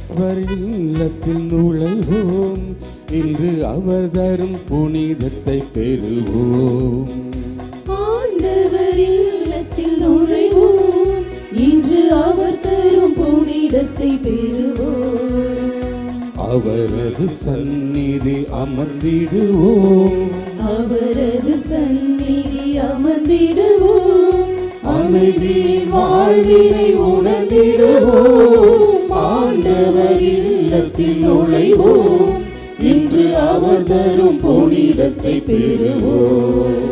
இல்லத்தில் நுழைவோம், இன்று அவர் தரும் புனிதத்தை பெறுவோம். ஆண்டவர் இல்லத்தில் நுழைவோம், இன்று அவர் தரும் புனிதத்தை பெறுவோம். அவரது சந்நிதி அமர்ந்திடுவோம், அவரது சந்நிதி அமர்ந்திடுவோம். அமைதியின் வாழ்வினை உணர்ந்திடுவோம். ஆண்டவர் இல்லத்தில் நுழைவோம், இன்று அவர் தரும் புனிதத்தை பெறுவோம்.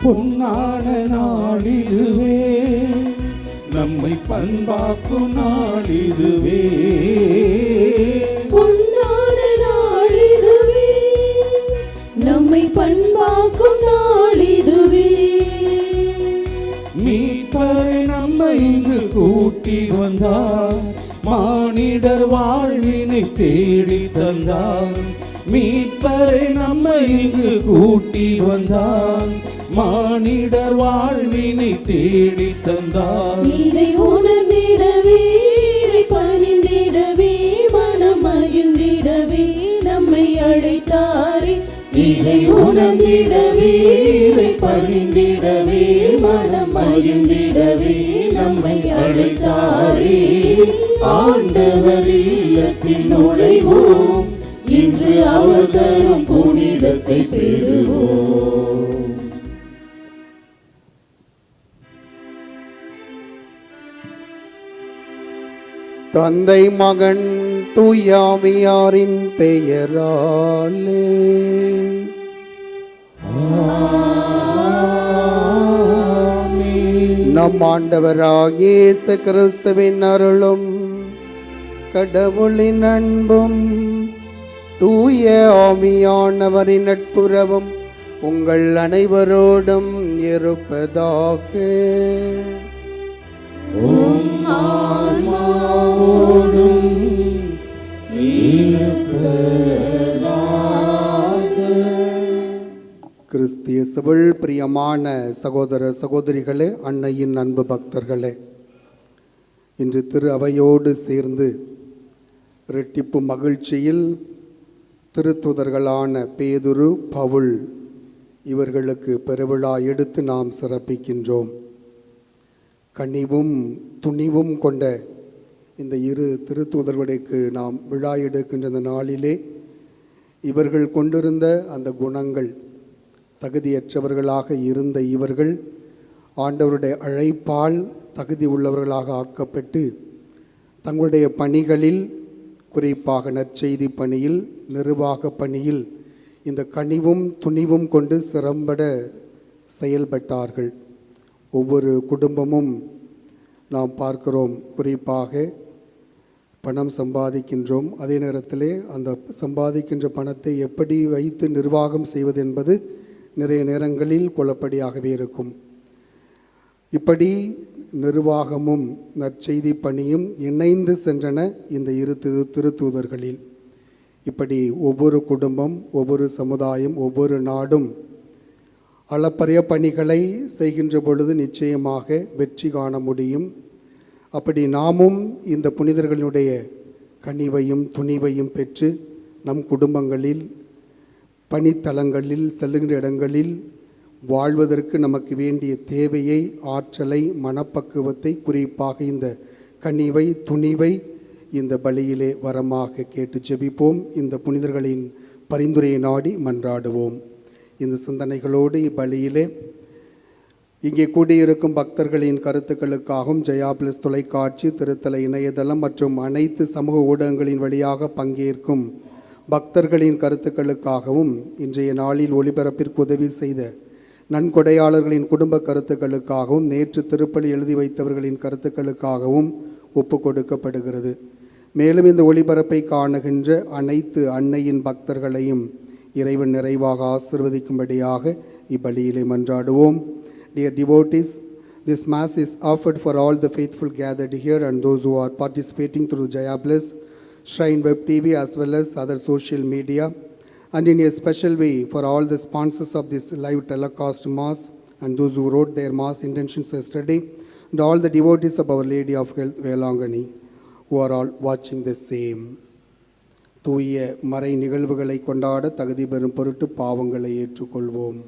பொன்னான நாளிதுவே, நம்மை பண்பாக்கும் நாளிதுவே. பொன்னான நாளிதுவே, நம்மை பண்பாக்கும் நாளிதுவே. மீட்பரை நம்மை இங்கு கூட்டி வந்தார், மானிடர் வாழ்வினை தேடி தந்தார். மீட்பரை நம்மை இங்கு கூட்டி வந்தார், மானிடர் வாழ்வினை தேடி தந்தார். இதை உணர்ந்திடவே, பணிந்திடவே, மனம் மகிழ்ந்திடவே நம்மை அழைத்தாரே. இதை உணர்ந்திடவே, பணிந்திடவே, மனம் மகிழ்ந்திடவே நம்மை அழைத்தாரே. ஆண்டவர் இல்லத்தில் நுழைவோம், இன்று அவர் தரும் புனிதத்தை பெறுவோம். தந்தை மகன் தூயாவியாரின் பெயராலே நம் ஆண்டவராகிய இயேசு கிறிஸ்துவின் அருளும் கடவுளின் அன்பும் தூய ஆவியானவரின் நட்புறவும் உங்கள் அனைவரோடும் இருப்பதாக. கிறிஸ்தியேசுவில் பிரியமான சகோதர சகோதரிகளே, அன்னையின் அன்பு பக்தர்களே, இன்று திரு அவையோடு சேர்ந்து இரட்டிப்பு மகிழ்ச்சியில் திருத்தூதர்களான பேதுரு, பவுல் இவர்களுக்கு பெருவிழா எடுத்து நாம் சிறப்பிக்கின்றோம். கனிவும் துணிவும் கொண்ட இந்த இரு திருத்தூதர்களுக்கு நாம் விழா எடுக்கின்ற இந்த நாளிலே இவர்கள் கொண்டிருந்த அந்த குணங்கள், தகுதியற்றவர்களாக இருந்த இவர்கள் ஆண்டவருடைய அழைப்பால் தகுதி உள்ளவர்களாக ஆக்கப்பட்டு தங்களுடைய பணிகளில், குறிப்பாக நற்செய்தி பணியில், நிர்வாக பணியில் இந்த கனிவும் துணிவும் கொண்டு சிறம்பட செயல்பட்டார்கள். ஒவ்வொரு குடும்பமும் நாம் பார்க்கிறோம், குறிப்பாக பணம் சம்பாதிக்கின்றோம். அதே நேரத்திலே அந்த சம்பாதிக்கின்ற பணத்தை எப்படி வைத்து நிர்வாகம் செய்வது என்பது நிறைய நேரங்களில் குழப்படியாகவே இருக்கும். இப்படி நிர்வாகமும் நற்செய்தி பணியும் இணைந்து சென்றன இந்த இரு திருத்தூதர்களில். இப்படி ஒவ்வொரு குடும்பம், ஒவ்வொரு சமுதாயம், ஒவ்வொரு நாடும் அளப்பரிய பணிகளை செய்கின்ற பொழுது நிச்சயமாக வெற்றி காண முடியும். அப்படி நாமும் இந்த புனிதர்களுடைய கனிவையும் துணிவையும் பெற்று நம் குடும்பங்களில், பணித்தலங்களில், செல்லுகின்ற இடங்களில் வாழ்வதற்கு நமக்கு வேண்டிய தேவையை, ஆற்றலை, மனப்பக்குவத்தை, குறிப்பாக இந்த கனிவை துணிவை இந்த பலியிலே வரமாக கேட்டு ஜெபிப்போம். இந்த புனிதர்களின் பரிந்துரையை நாடி மன்றாடுவோம். இந்த சிந்தனைகளோடு இப்பலியிலே இங்கே கூடியிருக்கும் பக்தர்களின் கருத்துக்களுக்காகவும் ஜெயா பிளஸ் தொலைக்காட்சி, திருத்தல இணையதளம் மற்றும் அனைத்து சமூக ஊடகங்களின் வழியாக பங்கேற்கும் பக்தர்களின் கருத்துக்களுக்காகவும், இன்றைய நாளில் ஒளிபரப்பிற்கு உதவி செய்த நன்கொடையாளர்களின் குடும்ப கருத்துக்களுக்காகவும், நேற்று திருப்பலி எழுதி வைத்தவர்களின் கருத்துக்களுக்காகவும் ஒப்பு கொடுக்கப்படுகிறது. மேலும் இந்த ஒளிபரப்பை காணுகின்ற அனைத்து அன்னையின் பக்தர்களையும் இறைவன் நிறைவாக ஆசீர்வதிக்கும்படியாக இப்பலியிலே மன்றாடுவோம். Dear devotees, This Mass is offered for all the faithful gathered here and those who are participating through Jaya Bliss, Shrine Web TV as well as other social media, and in a special way for all the sponsors of this live telecast Mass and those who wrote their Mass intentions yesterday, and all the devotees of Our Lady of Health Velangani who are all watching the same. தூய மறை நிகழ்வுகளை கொண்டாட தகுதி பெறும் பொருட்டு பாவங்களை ஏற்றுக்கொள்வோம்.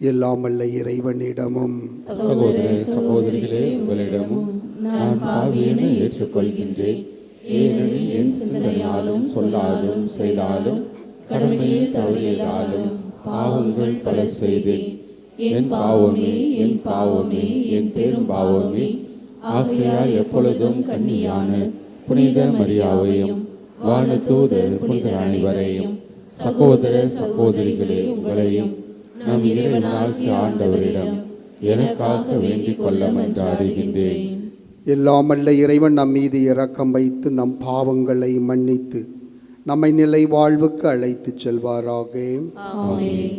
எல்லாமல்ல இறைவனிடமும் சகோதர சகோதரிகளே உங்களிடமும் நான் பாவியனை ஏற்றுக்கொள்கின்றேன். ஏனெனில் என் சிந்தனையாலும் சொல்லாலும் செயலாலும் கடமையில் தவறியதாலும் பாவங்கள் பல செய்தேன். என் பாவமே என் பாவமே என் பெரும் பாவமே. ஆகையால் எப்பொழுதும் கன்னியான புனித மரியாவையும் வானதூதர் புனிதர் அனைவரையும் சகோதர சகோதரிகளே உங்களையும் நம் இறைவனாகிய ஆண்டவரிடம் எனக்காக வேண்டிக் கொள்ள மன்றாடுகின்றேன். எல்லாமல்ல இறைவன் நம் மீது இரக்கம் வைத்து நம் பாவங்களை மன்னித்து நம்மை நிலை வாழ்வுக்கு அழைத்துச் செல்வாராக. ஆமென்.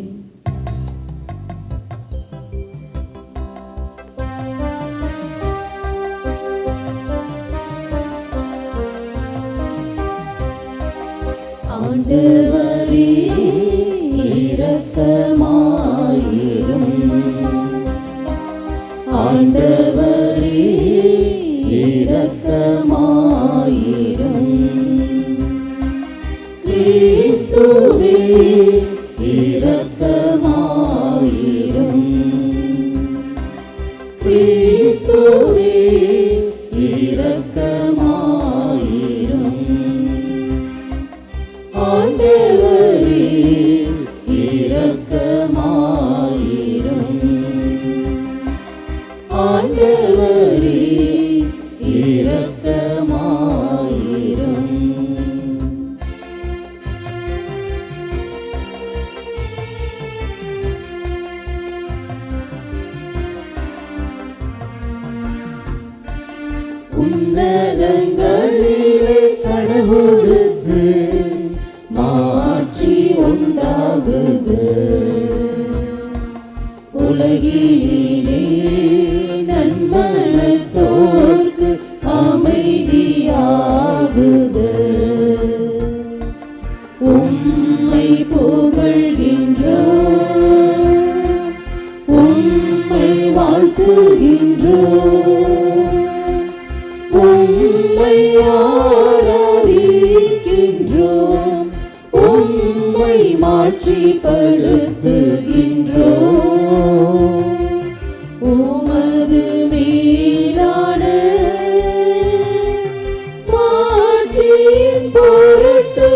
ஆண்டவரே இரக்கமாயிரும். ஆண்டவரே இரக்கமாயிரும். கிறிஸ்துவே இரக்கமாயிரும். கிறிஸ்துவே இரக்கமாயிரும். ஆண்டவரே இரக்கமாயிரும். ஆண்டவரே இரக்கமாயிரும். உன்னதங்களிலே கடவுளுக்கு மாட்சி உண்டாகுக. உலகிலே நன்மனத்தோர்க்கு அமைதியாகுக. உம்மை புகழ்கின்றோம். உம்மை வாழ்த்துகின்றோம். உம்மை ஆராதிக்கின்றோம். உம்மை மாட்சிப்படுத்துகின்றோம். உமது மேலான மாட்சியின் பொருட்டு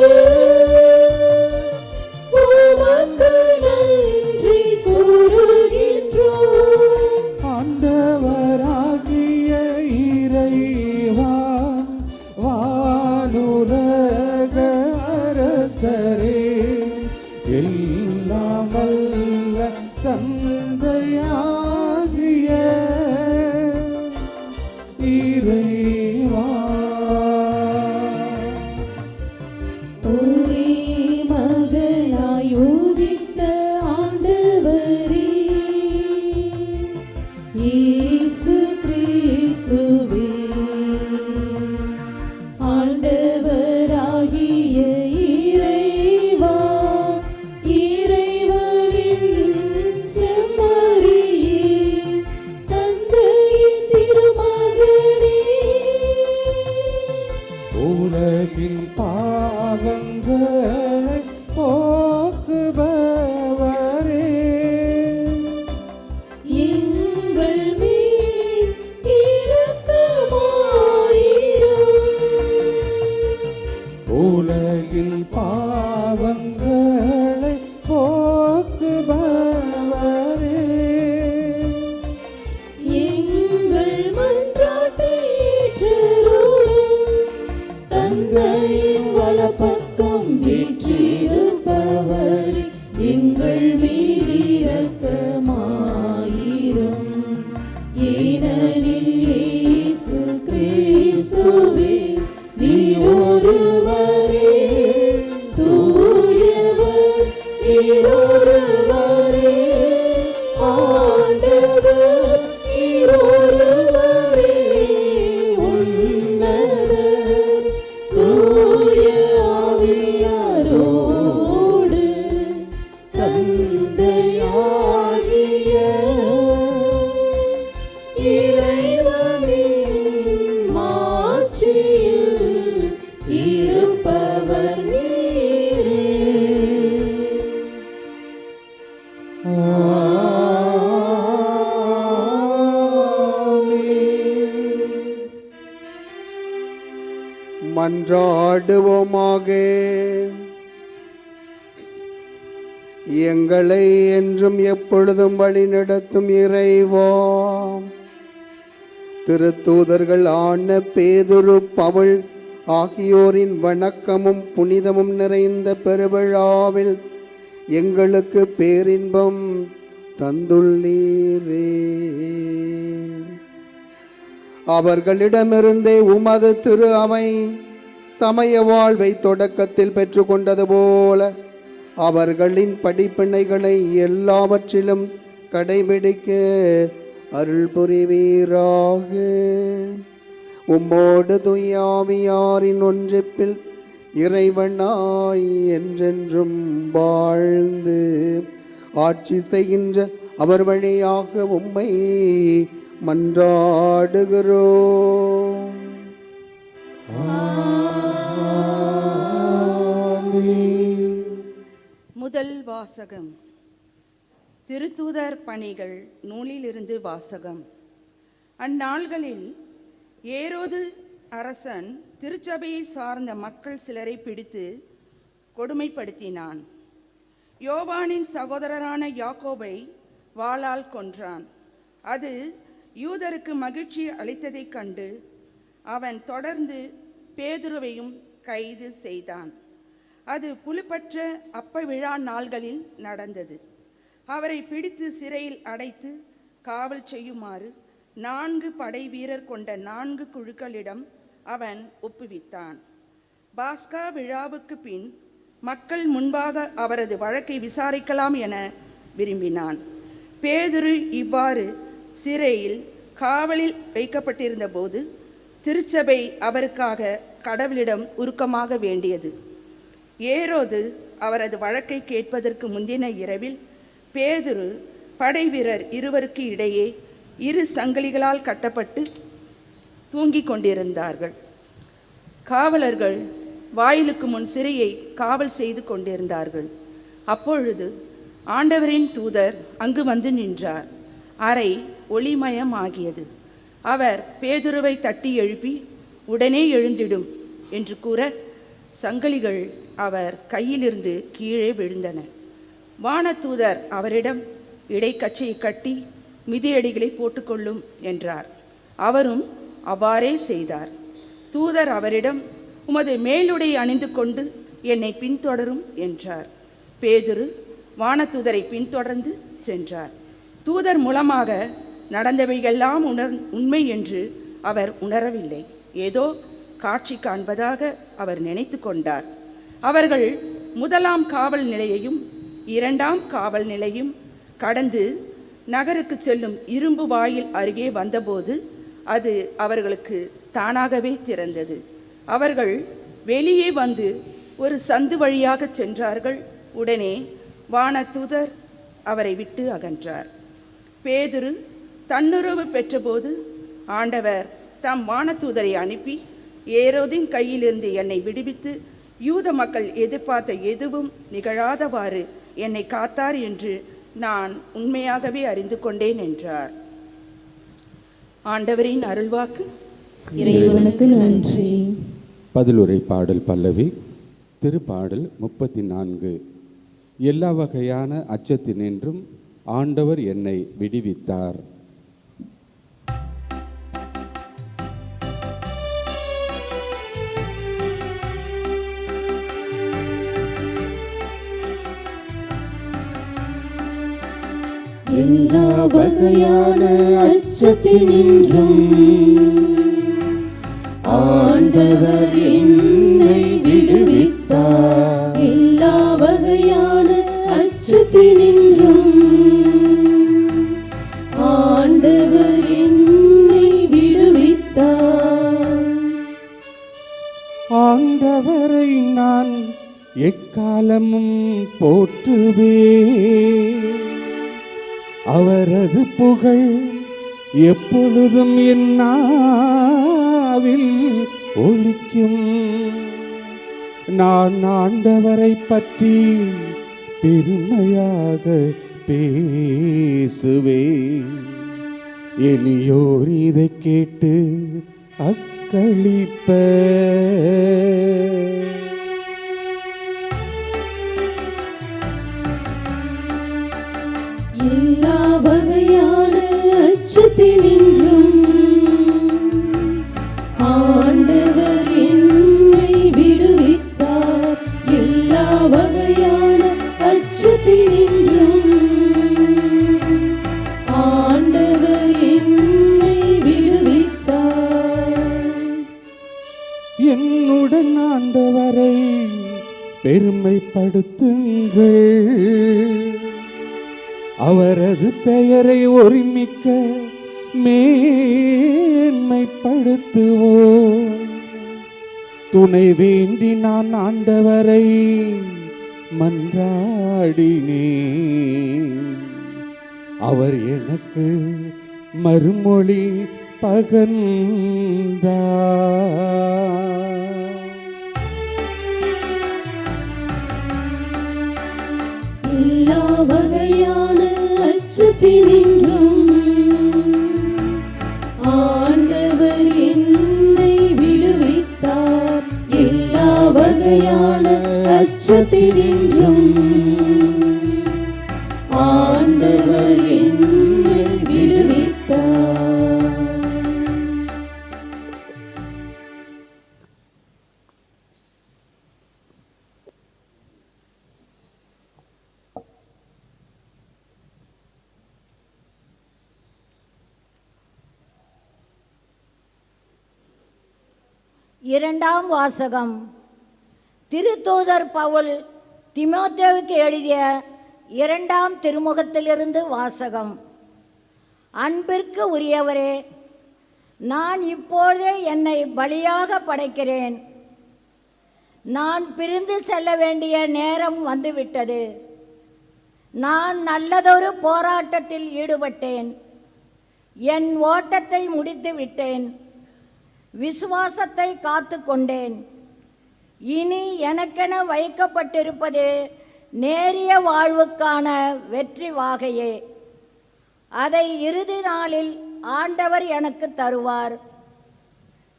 உமக்கு நன்றி கூறுகின்றோம். ஆண்டவராகிய இறைவா, வானுலக அரசரே, எல்லாம் வல்ல தந்தையாகிய இறைவா, ஒரே மகனாய் உதித்த ஆண்டவரே, இயேசு கிறிஸ்துவே, ஆண்டவராகிய இறைவா, இறைவனின் செம்மறியே, தந்தையின் திருமகனே, உலகின் பாவங்களை போக்குபவரே, எங்கள் மேல் இரக்கமாயிரும். உலகின் பாவங்களை போக்குபவரே, எங்கள் மன்றாட்டை ஏற்றருளும். தந்தையின் வலப்பக்கம் வீற்றிருப்பவரே, எங்கள் மேல் இரக்கமாயிரும். ஏனெனில் இயேசு கிறிஸ்துவே மன்றாடுவோமாக. எங்களை என்றும் எப்பொழுதும் வழிநடத்தும் இறைவா, திருத்தூதர்கள் ஆன பேதுரு, பவுல் ஆகியோரின் வணக்கமும் புனிதமும் நிறைந்த பெருவிழாவில் எங்களுக்கு பேரின்பம் தந்துள்ளீரே. அவர்களிடமிருந்தே உமது திரு அவை சமய வாழ்வை தொடக்கத்தில் பெற்றுக்கொண்டது போல அவர்களின் படிப்பினைகளை எல்லாவற்றிலும் கடைபிடிக்க அருள் புரிவீராக. உம்மோடு துய்யாவியாரின் ஒன்றிப்பில் இறைவனாய் என்றென்றும் வாழ்ந்து ஆட்சி செய்கின்ற அவர் வழியாக உம்மை மன்றாடுகிறோம். முதல் வாசகம். திருத்தூதர் பணிகள் நூலிலிருந்து வாசகம். அந்நாள்களில் ஏரோது அரசன் திருச்சபையை சார்ந்த மக்கள் சிலரை பிடித்து கொடுமைப்படுத்தினான். யோவானின் சகோதரரான யாக்கோபை வாளால் கொன்றான். அது யூதருக்கு மகிழ்ச்சி அளித்ததைக் கண்டு அவன் தொடர்ந்து பேதுருவையும் கைது செய்தான். அது புலுப்பற்ற அப்ப விழா நாள்களில் நடந்தது. அவரை பிடித்து சிறையில் அடைத்து காவல் செய்யுமாறு 4 படை வீரர் கொண்ட 4 குழுக்களிடம் அவன் ஒப்புவித்தான். பாஸ்கா விழாவுக்கு பின் மக்கள் முன்பாக அவரது வழக்கை விசாரிக்கலாம் என விரும்பினான். பேதுரு இவ்வாறு சிறையில் காவலில் வைக்கப்பட்டிருந்த போது திருச்சபை அவருக்காக கடவுளிடம் உருக்கமாக வேண்டியது. ஏரோது அவரது வழக்கை கேட்பதற்கு முந்தின இரவில் பேதுரு படை வீரர் இருவருக்கு இடையே 2 சங்கிலிகளால் கட்டப்பட்டு தூங்கிக் கொண்டிருந்தார்கள். காவலர்கள் வாயிலுக்கு முன் சிறையை காவல் செய்து கொண்டிருந்தார்கள். அப்பொழுது ஆண்டவரின் தூதர் அங்கு வந்து நின்றார். அறை ஒளிமயமாகியது. அவர் பேதுருவை தட்டி எழுப்பி உடனே எழுந்திடும் என்று கூற சங்கிலிகள் அவர் கையிலிருந்து கீழே விழுந்தன. வானதூதர் அவரிடம் இடைக்கச்சையை கட்டி மிதியடிகளை போட்டுக்கொள்ளும் என்றார். அவரும் அவ்வாறே செய்தார். தூதர் அவரிடம் உமது மேலுடை அணிந்து கொண்டு என்னை பின்தொடரும் என்றார். பேதுரு வானதூதரை பின்தொடர்ந்து சென்றார். தூதர் மூலமாக நடந்தவையெல்லாம் உண்மை என்று அவர் உணரவில்லை. ஏதோ காட்சி காண்பதாக அவர் நினைத்து கொண்டார். அவர்கள் 1ஆம் காவல் நிலையையும் 2ஆம் காவல் நிலையும் கடந்து நகருக்கு செல்லும் இரும்பு வாயில் அருகே வந்தபோது அது அவர்களுக்கு தானாகவே திறந்தது. அவர்கள் வெளியே வந்து ஒரு சந்து வழியாக சென்றார்கள். உடனே வானதூதர் அவரை விட்டு அகன்றார். பேதுரு தன்னுறவு பெற்றபோது ஆண்டவர் தம் வானதூதரை அனுப்பி ஏரோதின் கையிலிருந்து என்னை விடுவித்து யூத மக்கள் எதிர்பார்த்த எதுவும் நிகழாதவாறு என்னை காத்தார் என்று நான் உண்மையாகவே அறிந்து கொண்டேன் என்றார். ஆண்டவரின் அருள்வாக்கு. இறைவனுக்கு நன்றி. பதிலுரை பாடல் பல்லவி. திருப்பாடல் 34. எல்லா வகையான அச்சத்தினின்றும் ஆண்டவர் என்னை விடுவித்தார். எல்லா வகையான அச்சத்தினின்றும் ஆண்டவர் என்னை விடுவித்தார். எல்லா வகையான அச்சத்தினின்றும் ஆண்டவர் என்னை விடுவித்தார். ஆண்டவரை நான் எக்காலமும் போற்றுவேன். அவரது புகழ் எப்பொழுதும் என் நாவில் ஒலிக்கும். நான் ஆண்டவரை பற்றி பெருமையாக பேசுவேன். எளியோர் இதை கேட்டு அக்க கழிப்ப. எல்லா வகையான அச்சத்தினின்றும் ஆண்டவர் என்னை விடுவித்தார். எல்லா வகையான அச்சத்தினின்றும் ஆண்டவர் என்னை விடுவித்தார். என்னுடன் ஆண்டவரை பெருமைப்படுத்துங்கள், அவரது பெயரை ஒருமிக்க மேன்மைப்படுத்துவோம். துணை வேண்டி நான் ஆண்டவரை மன்றாடினேன், அவர் எனக்கு மறுமொழி பகர்ந்தார். எல்லா வகையான அச்சத்தினின்றும் ஆண்டவர் என்னை விடுவித்தார். எல்லா வகையான அச்சத்தினின்றும் ஆண்டவர் என்னை விடுவித்தார். இரண்டாம் வாசகம். திருத்தூதர் பவுல் தீமோத்தேயுவுக்கு எழுதிய இரண்டாம் திருமுகத்திலிருந்து வாசகம். அன்பிற்கு உரியவரே, நான் இப்போதே என்னை பலியாக படைக்கிறேன். நான் பிரிந்து செல்ல வேண்டிய நேரம் வந்துவிட்டது. நான் நல்லதொரு போராட்டத்தில் ஈடுபட்டேன், என் ஓட்டத்தை முடித்து விட்டேன், விசுவாசத்தை காத்து கொண்டேன். இனி எனக்கென வைக்கப்பட்டிருப்பது நேரிய வாழ்வுக்கான வெற்றி வாகையே. அதை இறுதி நாளில் ஆண்டவர் எனக்கு தருவார்.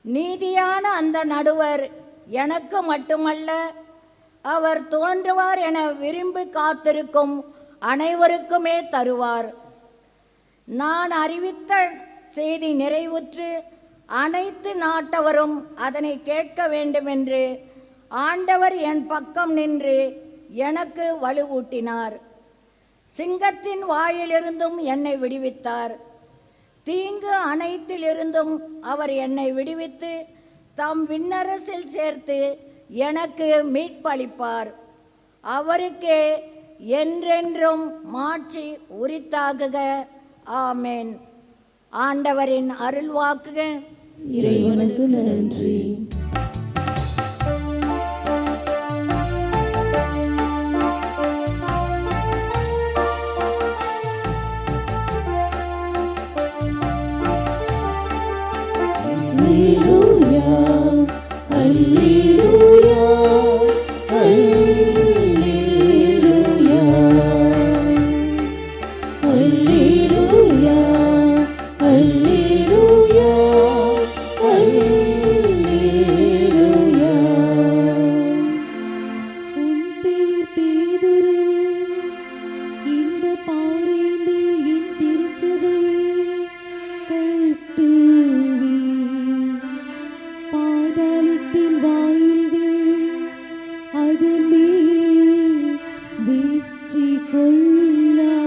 நீதியான அந்த நடுவர் எனக்கு மட்டுமல்ல, அவர் தோன்றுவார் என விரும்பி காத்திருக்கும் அனைவருக்குமே தருவார். நான் அறிவித்த செய்தி நிறைவுற்று அனைத்து நாட்டவரும் அதனை கேட்க வேண்டுமென்று ஆண்டவர் என் பக்கம் நின்று எனக்கு வலுவூட்டினார். சிங்கத்தின் வாயிலிருந்தும் என்னை விடுவித்தார். தீங்கு அனைத்திலிருந்தும் அவர் என்னை விடுவித்து தம் விண்ணரசில் சேர்த்து எனக்கு மீட்பளிப்பார். அவருக்கே என்றென்றும் மாட்சி உரித்தாகுக. ஆமேன். ஆண்டவரின் அருள்வாக்குக. இறைவனுக்கு நன்றி. அல்லேலூயா, அல்லேலூயா, அல்லேலூயா, அல்லேலூயா, அல்லேலூயா, அல்லேலூயா. உன் பேர் பேதுரு, இந்த பாறையின் மேல் என் திருச்சபையை கட்டுவேன். பாதாளத்தின் வாயில்கள் அதன் மேல் வெற்றி கொள்ளா.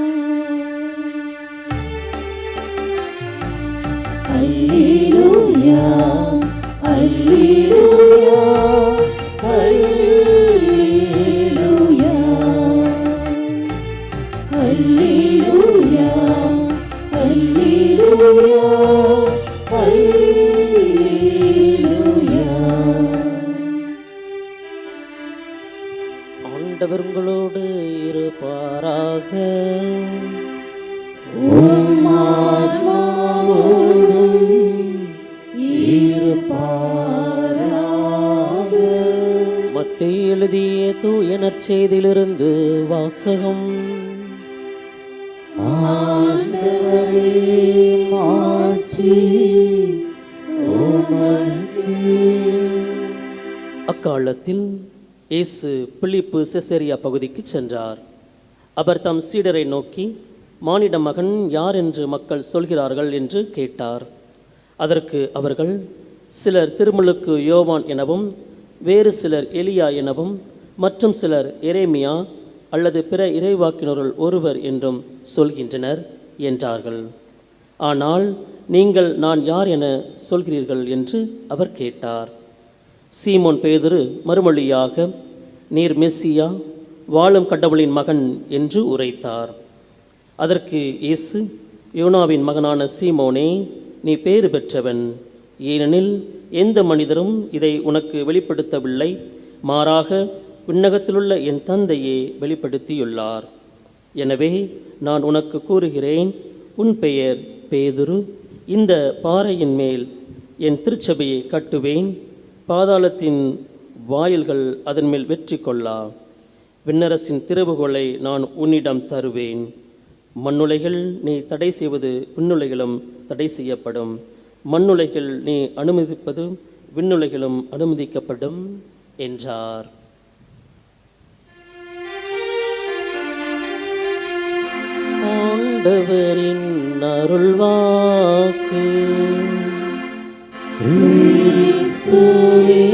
அல்லேலூயா, அல்லேலூயா, அல்லேலூயா, அல்லேலூயா, அல்லேலூயா, அல்லேலூயா. ஆண்டவர் உங்களோடு இருப்பாராக. உம் ஆன்மாவோடும் இருப்பாராக. மத்தேயு எழுதிய தூய நற்செய்தியிலிருந்து வாசகம். ஆண்டவரே, மாட்சி உமக்கே. அக்காலத்தில் இயேசு பிலிப்பு செசரியா பகுதிக்கு சென்றார். அவர் தம் சீடரை நோக்கி, மானிட மகன் யார் என்று மக்கள் சொல்கிறார்கள் என்று கேட்டார். அதற்கு அவர்கள், சிலர் திருமுழுக்கு யோவான் எனவும், வேறு சிலர் எலியா எனவும், மற்றும் சிலர் எரேமியா அல்லது பிற இறைவாக்கினருள் ஒருவர் என்றும் சொல்கின்றனர் என்றார்கள். ஆனால் நீங்கள் நான் யார் என சொல்கிறீர்கள் என்று அவர் கேட்டார். சீமோன் பேதுரு மறுமொழியாக, நீர் மெஸ்ஸியா, வாழும் கடவுளின் மகன் என்று உரைத்தார். அதற்கு இயேசு, யோனாவின் மகனான சீமோனே, நீ பேறு பெற்றவன், ஏனெனில் எந்த மனிதரும் இதை உனக்கு வெளிப்படுத்தவில்லை, மாறாக விண்ணகத்திலுள்ள என் தந்தையே வெளிப்படுத்தியுள்ளார். எனவே நான் உனக்கு கூறுகிறேன், உன் பெயர் பேதுரு, இந்த பாறையின் மேல் என் திருச்சபையை கட்டுவேன், பாதாளத்தின் வாயில்கள் அதன் மேல் வெற்றி கொள்ளா. விண்ணரசின் திறவுகோலை நான் உன்னிடம் தருவேன். மண்ணுலைகள் நீ தடை செய்வது விண்ணுலைகளும் தடை செய்யப்படும், மண்ணுலைகள் நீ அனுமதிப்பது விண்ணுலைகளும் அனுமதிக்கப்படும் என்றார். ஆண்டவரின் அருள்வாக்கு. கிறிஸ்துவே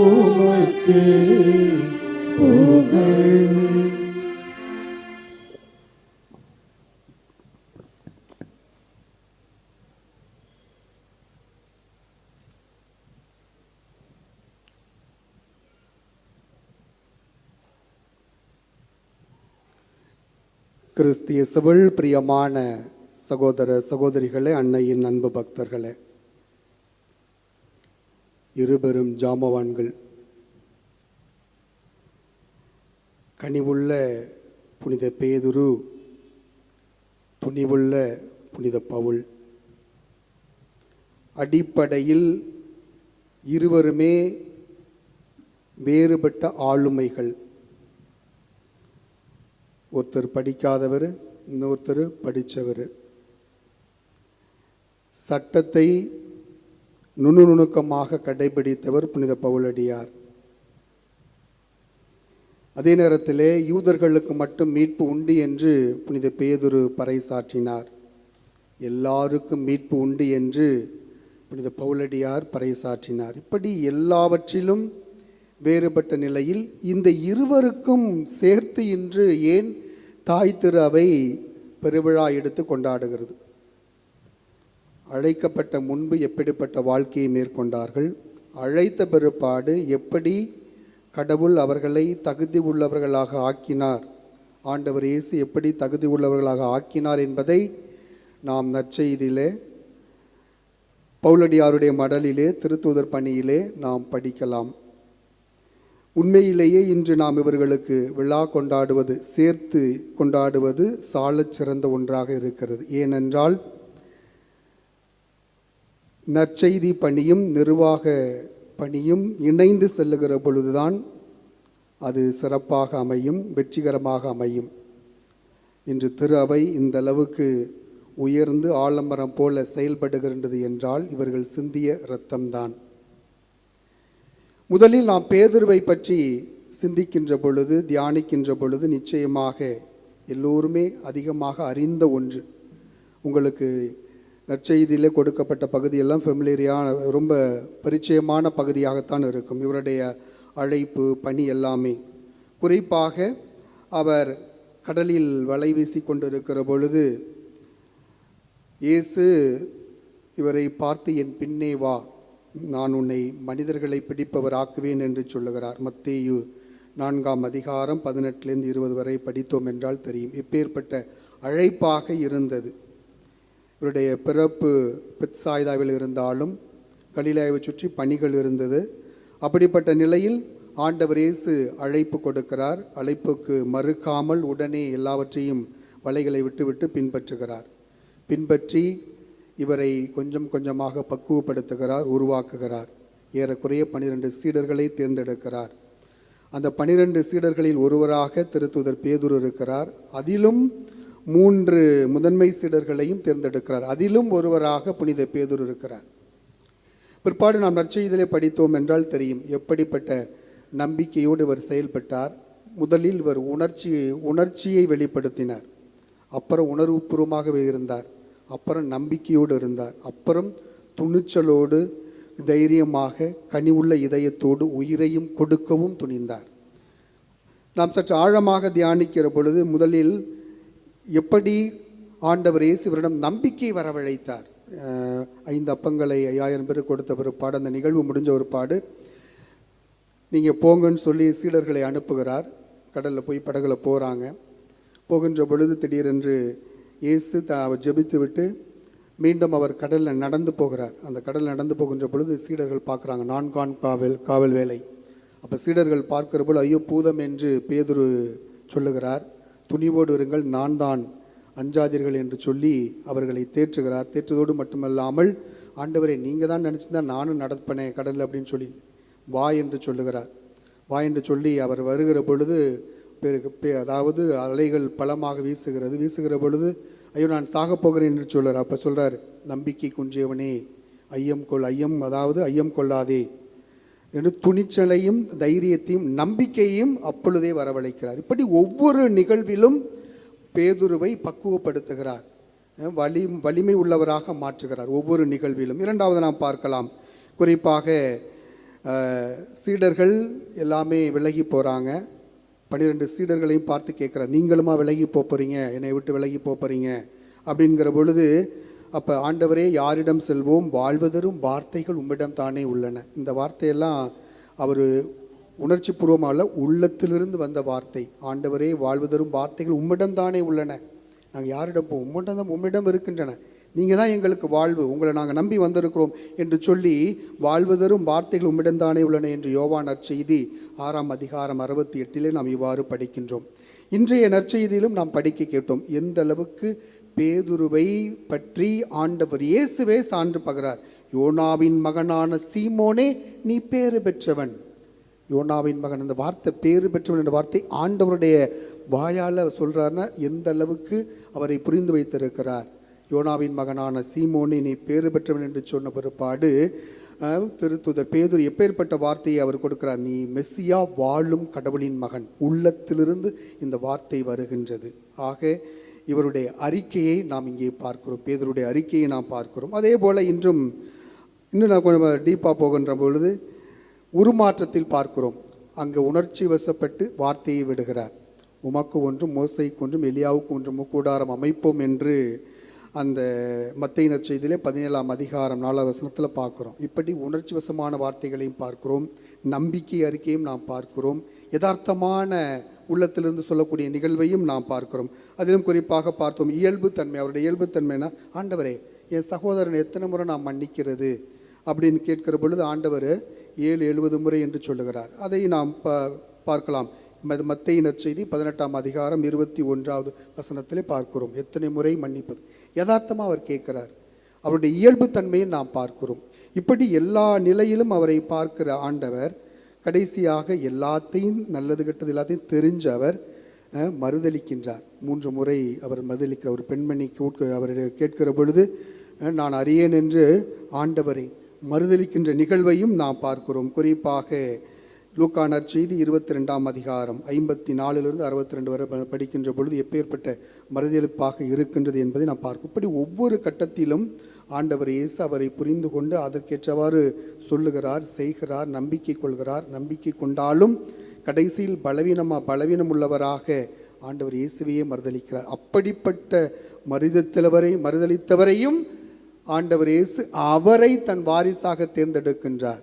உமக்கு புகழ். கிறிஸ்து இயேசுவில் பிரியமான சகோதர சகோதரிகளே, அன்னையின் அன்பு பக்தர்களே, இருபெரும் ஜாமவான்கள் கனிவுள்ள புனித பேதுரு, துணிவுள்ள புனித பவுல், அடிப்படையில் இருவருமே வேறுபட்ட ஆளுமைகள். ஒருத்தர் படிக்காதவர், இன்னொருத்தர் படித்தவர். சட்டத்தை நுணுநுணுக்கமாக கடைபிடித்தவர் புனித பவுலடியார். அதே நேரத்திலே யூதர்களுக்கு மட்டும் மீட்பு உண்டு என்று புனித பேதுரு பறைசாற்றினார். எல்லாருக்கும் மீட்பு உண்டு என்று புனித பவுலடியார் பறைசாற்றினார். இப்படி எல்லாவற்றிலும் வேறுபட்ட நிலையில் இந்த இருவருக்கும் சேர்த்து இன்று ஏன் தாய் திரு அவை பெருவிழா எடுத்து கொண்டாடுகிறது? அழைக்கப்பட்ட முன்பு எப்படிப்பட்ட வாழ்க்கையை மேற்கொண்டார்கள், அழைத்த பிற்பாடு எப்படி கடவுள் அவர்களை தகுதி உள்ளவர்களாக ஆக்கினார், ஆண்டவர் இயேசு எப்படி தகுதி உள்ளவர்களாக ஆக்கினார் என்பதை நாம் நற்செய்தியிலே, பவுலடியாருடைய மடலிலே, திருத்தூதர் பணியிலே நாம் படிக்கலாம். உண்மையிலேயே இன்று நாம் இவர்களுக்கு விழா கொண்டாடுவது, சேர்த்து கொண்டாடுவது சாலச் சிறந்த ஒன்றாக இருக்கிறது. ஏனென்றால் நற்செய்தி பணியும் நிர்வாக பணியும் இணைந்து செல்லுகிற பொழுதுதான் அது சிறப்பாக அமையும், வெற்றிகரமாக அமையும். இன்று திரு அவை இந்த அளவுக்கு உயர்ந்து ஆலமரம் போல செயல்படுகின்றது என்றால் இவர்கள் சிந்திய இரத்தம்தான். முதலில் நாம் பேதுருவை பற்றி சிந்திக்கின்ற பொழுது, தியானிக்கின்ற பொழுது நிச்சயமாக எல்லோருமே அதிகமாக அறிந்த ஒன்று. உங்களுக்கு நற்செய்தியிலே கொடுக்கப்பட்ட பகுதியெல்லாம் ஃபெமிலியரான, ரொம்ப பரிச்சயமான பகுதியாகத்தான் இருக்கும். இவருடைய அழைப்பு, பணி எல்லாமே. குறிப்பாக அவர் கடலில் வலை வீசி கொண்டிருக்கிற பொழுது இயேசு இவரை பார்த்து, என் பின்னே வா, நான் உன்னை மனிதர்களை பிடிப்பவர் ஆக்குவேன் என்று சொல்லுகிறார். மத்தேயு 4ஆம் அதிகாரம் 18-20 வரை படித்தோம் என்றால் தெரியும். எப்பேற்பட்ட அழைப்பாக இருந்தது. இவருடைய பிறப்பு பெத்சாய்தாவில் இருந்தாலும் கலிலேயாவை சுற்றி பணிகள் இருந்தது. அப்படிப்பட்ட நிலையில் ஆண்டவர் இயேசு அழைப்பு கொடுக்கிறார். அழைப்புக்கு மறுக்காமல் உடனே எல்லாவற்றையும் வலைகளை விட்டுவிட்டு பின்பற்றுகிறார். பின்பற்றி இவரை கொஞ்சம் கொஞ்சமாக பக்குவப்படுத்துகிறார், உருவாக்குகிறார். ஏறக்குறைய 12 சீடர்களை தேர்ந்தெடுக்கிறார். அந்த 12 சீடர்களில் ஒருவராக திருத்தூதர் பேதுரு இருக்கிறார். அதிலும் 3 முதன்மை சீடர்களையும் தேர்ந்தெடுக்கிறார். அதிலும் ஒருவராக புனித பேதுரு இருக்கிறார். பிற்பாடு நாம் நற்செய்தியிலே படித்தோம் என்றால் தெரியும் எப்படிப்பட்ட நம்பிக்கையோடு இவர் செயல்பட்டார். முதலில் இவர் உணர்ச்சியை வெளிப்படுத்தினார், அப்புறம் உணர்வுபூர்வமாக இருந்தார், அப்புறம் நம்பிக்கையோடு இருந்தார், அப்புறம் துணிச்சலோடு தைரியமாக கனிவுள்ள இதயத்தோடு உயிரையும் கொடுக்கவும் துணிந்தார். நாம் சற்று ஆழமாக தியானிக்கிற பொழுது முதலில் எப்படி ஆண்டவர் இயேசு இவரிடம் நம்பிக்கை வரவழைத்தார். 5 அப்பங்களை 5000 பேர் கொடுத்த பிற்பாடு, அந்த நிகழ்வு முடிஞ்ச ஒருபாடு நீங்கள் போங்கன்னு சொல்லி சீடர்களை அனுப்புகிறார். கடலில் போய் படகுல போகிறாங்க. போகின்ற பொழுது திடீரென்று இயேசு அவர் ஜெபித்து விட்டு மீண்டும் அவர் கடலில் நடந்து போகிறார். அந்த கடலில் நடந்து போகின்ற பொழுது சீடர்கள் பார்க்குறாங்க, 4 காவல் வேலை. அப்போ சீடர்கள் பார்க்கிற போது ஐயோ பூதம் என்று பேதுரு சொல்லுகிறார். துணிவோடு இருங்கள், நான் தான், அஞ்சாதீர்கள் என்று சொல்லி அவர்களை தேற்றுகிறார். தேற்றுவதோடு மட்டுமல்லாமல், ஆண்டவரே நீங்கள் தான் நினச்சிருந்தா நானும் நடப்பனேன் கடலில் அப்படின்னு சொல்லி வா என்று சொல்லுகிறார். வா என்று சொல்லி அவர் வருகிற பொழுது அதாவது அலைகள் பலமாக வீசுகிற பொழுது ஐயோ நான் சாக போகிறேன் என்று சொல்கிறார். அப்போ சொல்கிறார், நம்பிக்கை குன்றியவனே ஐயம் கொள்ளாதே என்று துணிச்சலையும் தைரியத்தையும் நம்பிக்கையும் அப்பொழுதே வரவழைக்கிறார். இப்படி ஒவ்வொரு நிகழ்விலும் பேதுருவை பக்குவப்படுத்துகிறார், வலிமை உள்ளவராக மாற்றுகிறார் ஒவ்வொரு நிகழ்விலும். இரண்டாவது நாம் பார்க்கலாம், குறிப்பாக சீடர்கள் எல்லாமே விலகி போகிறாங்க. 12 சீடர்களையும் பார்த்து கேட்குறார், நீங்களுமா விலகி போகிறீங்க, என்னை விட்டு விலகி போகிறீங்க அப்படிங்கிற பொழுது, அப்போ ஆண்டவரே யாரிடம் செல்வோம், வாழ்வதரும் வார்த்தைகள் உம்மிடம் தானே உள்ளன. இந்த வார்த்தையெல்லாம் அவர் உணர்ச்சி பூர்வமாக உள்ளத்திலிருந்து வந்த வார்த்தை. ஆண்டவரே வாழ்வதரும் வார்த்தைகள் உம்மிடம் தானே உள்ளன, நாங்கள் யாரிடம் போவோம், உம்மிடம் இருக்கின்றன, நீங்கள் தான் எங்களுக்கு வாழ்வு, உங்களை நாங்கள் நம்பி வந்திருக்கிறோம் என்று சொல்லி வாழ்வதரும் வார்த்தைகள் உம்மிடம் தானே உள்ளன என்று யோவான் நற்செய்தி 6ஆம் அதிகாரம் 68 நாம் இவ்வாறு படிக்கின்றோம். இன்றைய நற்செய்தியிலும் நாம் படிக்க கேட்டோம், எந்த அளவுக்கு பேதுருவை பற்றி ஆண்டவர் இயேசுவே சான்று பகரார். யோனாவின் மகனான சீமோனே நீ பேறு பெற்றவன். யோனாவின் மகன், அந்த வார்த்தை பேறு பெற்றவன் என்ற வார்த்தை ஆண்டவருடைய வாயால் சொல்கிறார்னா எந்த அளவுக்கு அவரை புரிந்து வைத்திருக்கிறார். யோனாவின் மகனான சீமோனே நீ பேறு பெற்றவன் என்று சொன்ன பிற்பாடு திருத்தூதர் பேதுரு எப்பேற்பட்ட வார்த்தையை அவர் கொடுக்கிறார், நீ மெஸ்ஸியா வாழும் கடவுளின் மகன். உள்ளத்திலிருந்து இந்த வார்த்தை வருகின்றது. ஆக இவருடைய அறிக்கையை நாம் இங்கே பார்க்கிறோம், பேதுருடைய அறிக்கையை நாம் பார்க்கிறோம். அதே போல் இன்னும் நான் கொஞ்சம் டீப்பாக போகின்ற பொழுது உருமாற்றத்தில் பார்க்கிறோம். அங்கே உணர்ச்சி வசப்பட்டு வார்த்தையை விடுகிறார். உமக்கு ஒன்றும் மோசைக்கு ஒன்றும் எலியாவுக்கு ஒன்றும் கூடாரம் அமைப்போம் என்று அந்த மத்தேயு நற்செய்தியிலே 17ஆம் அதிகாரம் 4ஆம் வசனத்தில் பார்க்குறோம். இப்படி உணர்ச்சி வசமான வார்த்தைகளையும் பார்க்கிறோம், நம்பிக்கை அறிக்கையும் நாம் பார்க்கிறோம், யதார்த்தமான உள்ளத்திலிருந்து சொல்லக்கூடிய நிகழ்வையும் நாம் பார்க்கிறோம். அதிலும் குறிப்பாக பார்த்தோம் இயல்புத்தன்மை. அவருடைய இயல்புத்தன்மைனா, ஆண்டவரே என் சகோதரன் எத்தனை முறை நான் மன்னிக்கிறது அப்படின்னு கேட்கிற பொழுது ஆண்டவர் 70 முறை என்று சொல்லுகிறார். அதை நாம் பார்க்கலாம். மத்தேயு நற்செய்தி 18ஆம் அதிகாரம் 21வது வசனத்திலே பார்க்கிறோம், எத்தனை முறை மன்னிப்பது. யதார்த்தமாக அவர் கேட்கிறார். அவருடைய இயல்புத்தன்மையை நாம் பார்க்கிறோம். இப்படி எல்லா நிலையிலும் அவரை பார்க்கிற ஆண்டவர் கடைசியாக எல்லாத்தையும் நல்லது கெட்டது எல்லாத்தையும் தெரிஞ்ச அவர் மறுதளிக்கின்றார். 3 முறை அவர் மறுதளிக்கிற ஒரு பெண்மணிக்கு அவர் கேட்கிற பொழுது நான் அறியேன் என்று ஆண்டவரை மறுதளிக்கின்ற நிகழ்வையும் நாம் பார்க்கிறோம். குறிப்பாக லூக்கா நற்செய்தி 22ஆம் அதிகாரம் 54லிருந்து 62 வரை படிக்கின்ற பொழுது எப்பேற்பட்ட மறுதளிப்பாக இருக்கின்றது என்பதை நாம் பார்க்கிறோம். இப்படி ஒவ்வொரு கட்டத்திலும் ஆண்டவர் இயேசு அவரை புரிந்து கொண்டு அதற்கேற்றவாறு சொல்லுகிறார், செய்கிறார், நம்பிக்கை கொள்கிறார். நம்பிக்கை கொண்டாலும் கடைசியில் பலவீனம் உள்ளவராக ஆண்டவர் இயேசுவையே மறுதளிக்கிறார். அப்படிப்பட்ட மறுதளித்தவரையும் ஆண்டவர் இயேசு அவரை தன் வாரிசாக தேர்ந்தெடுக்கின்றார்.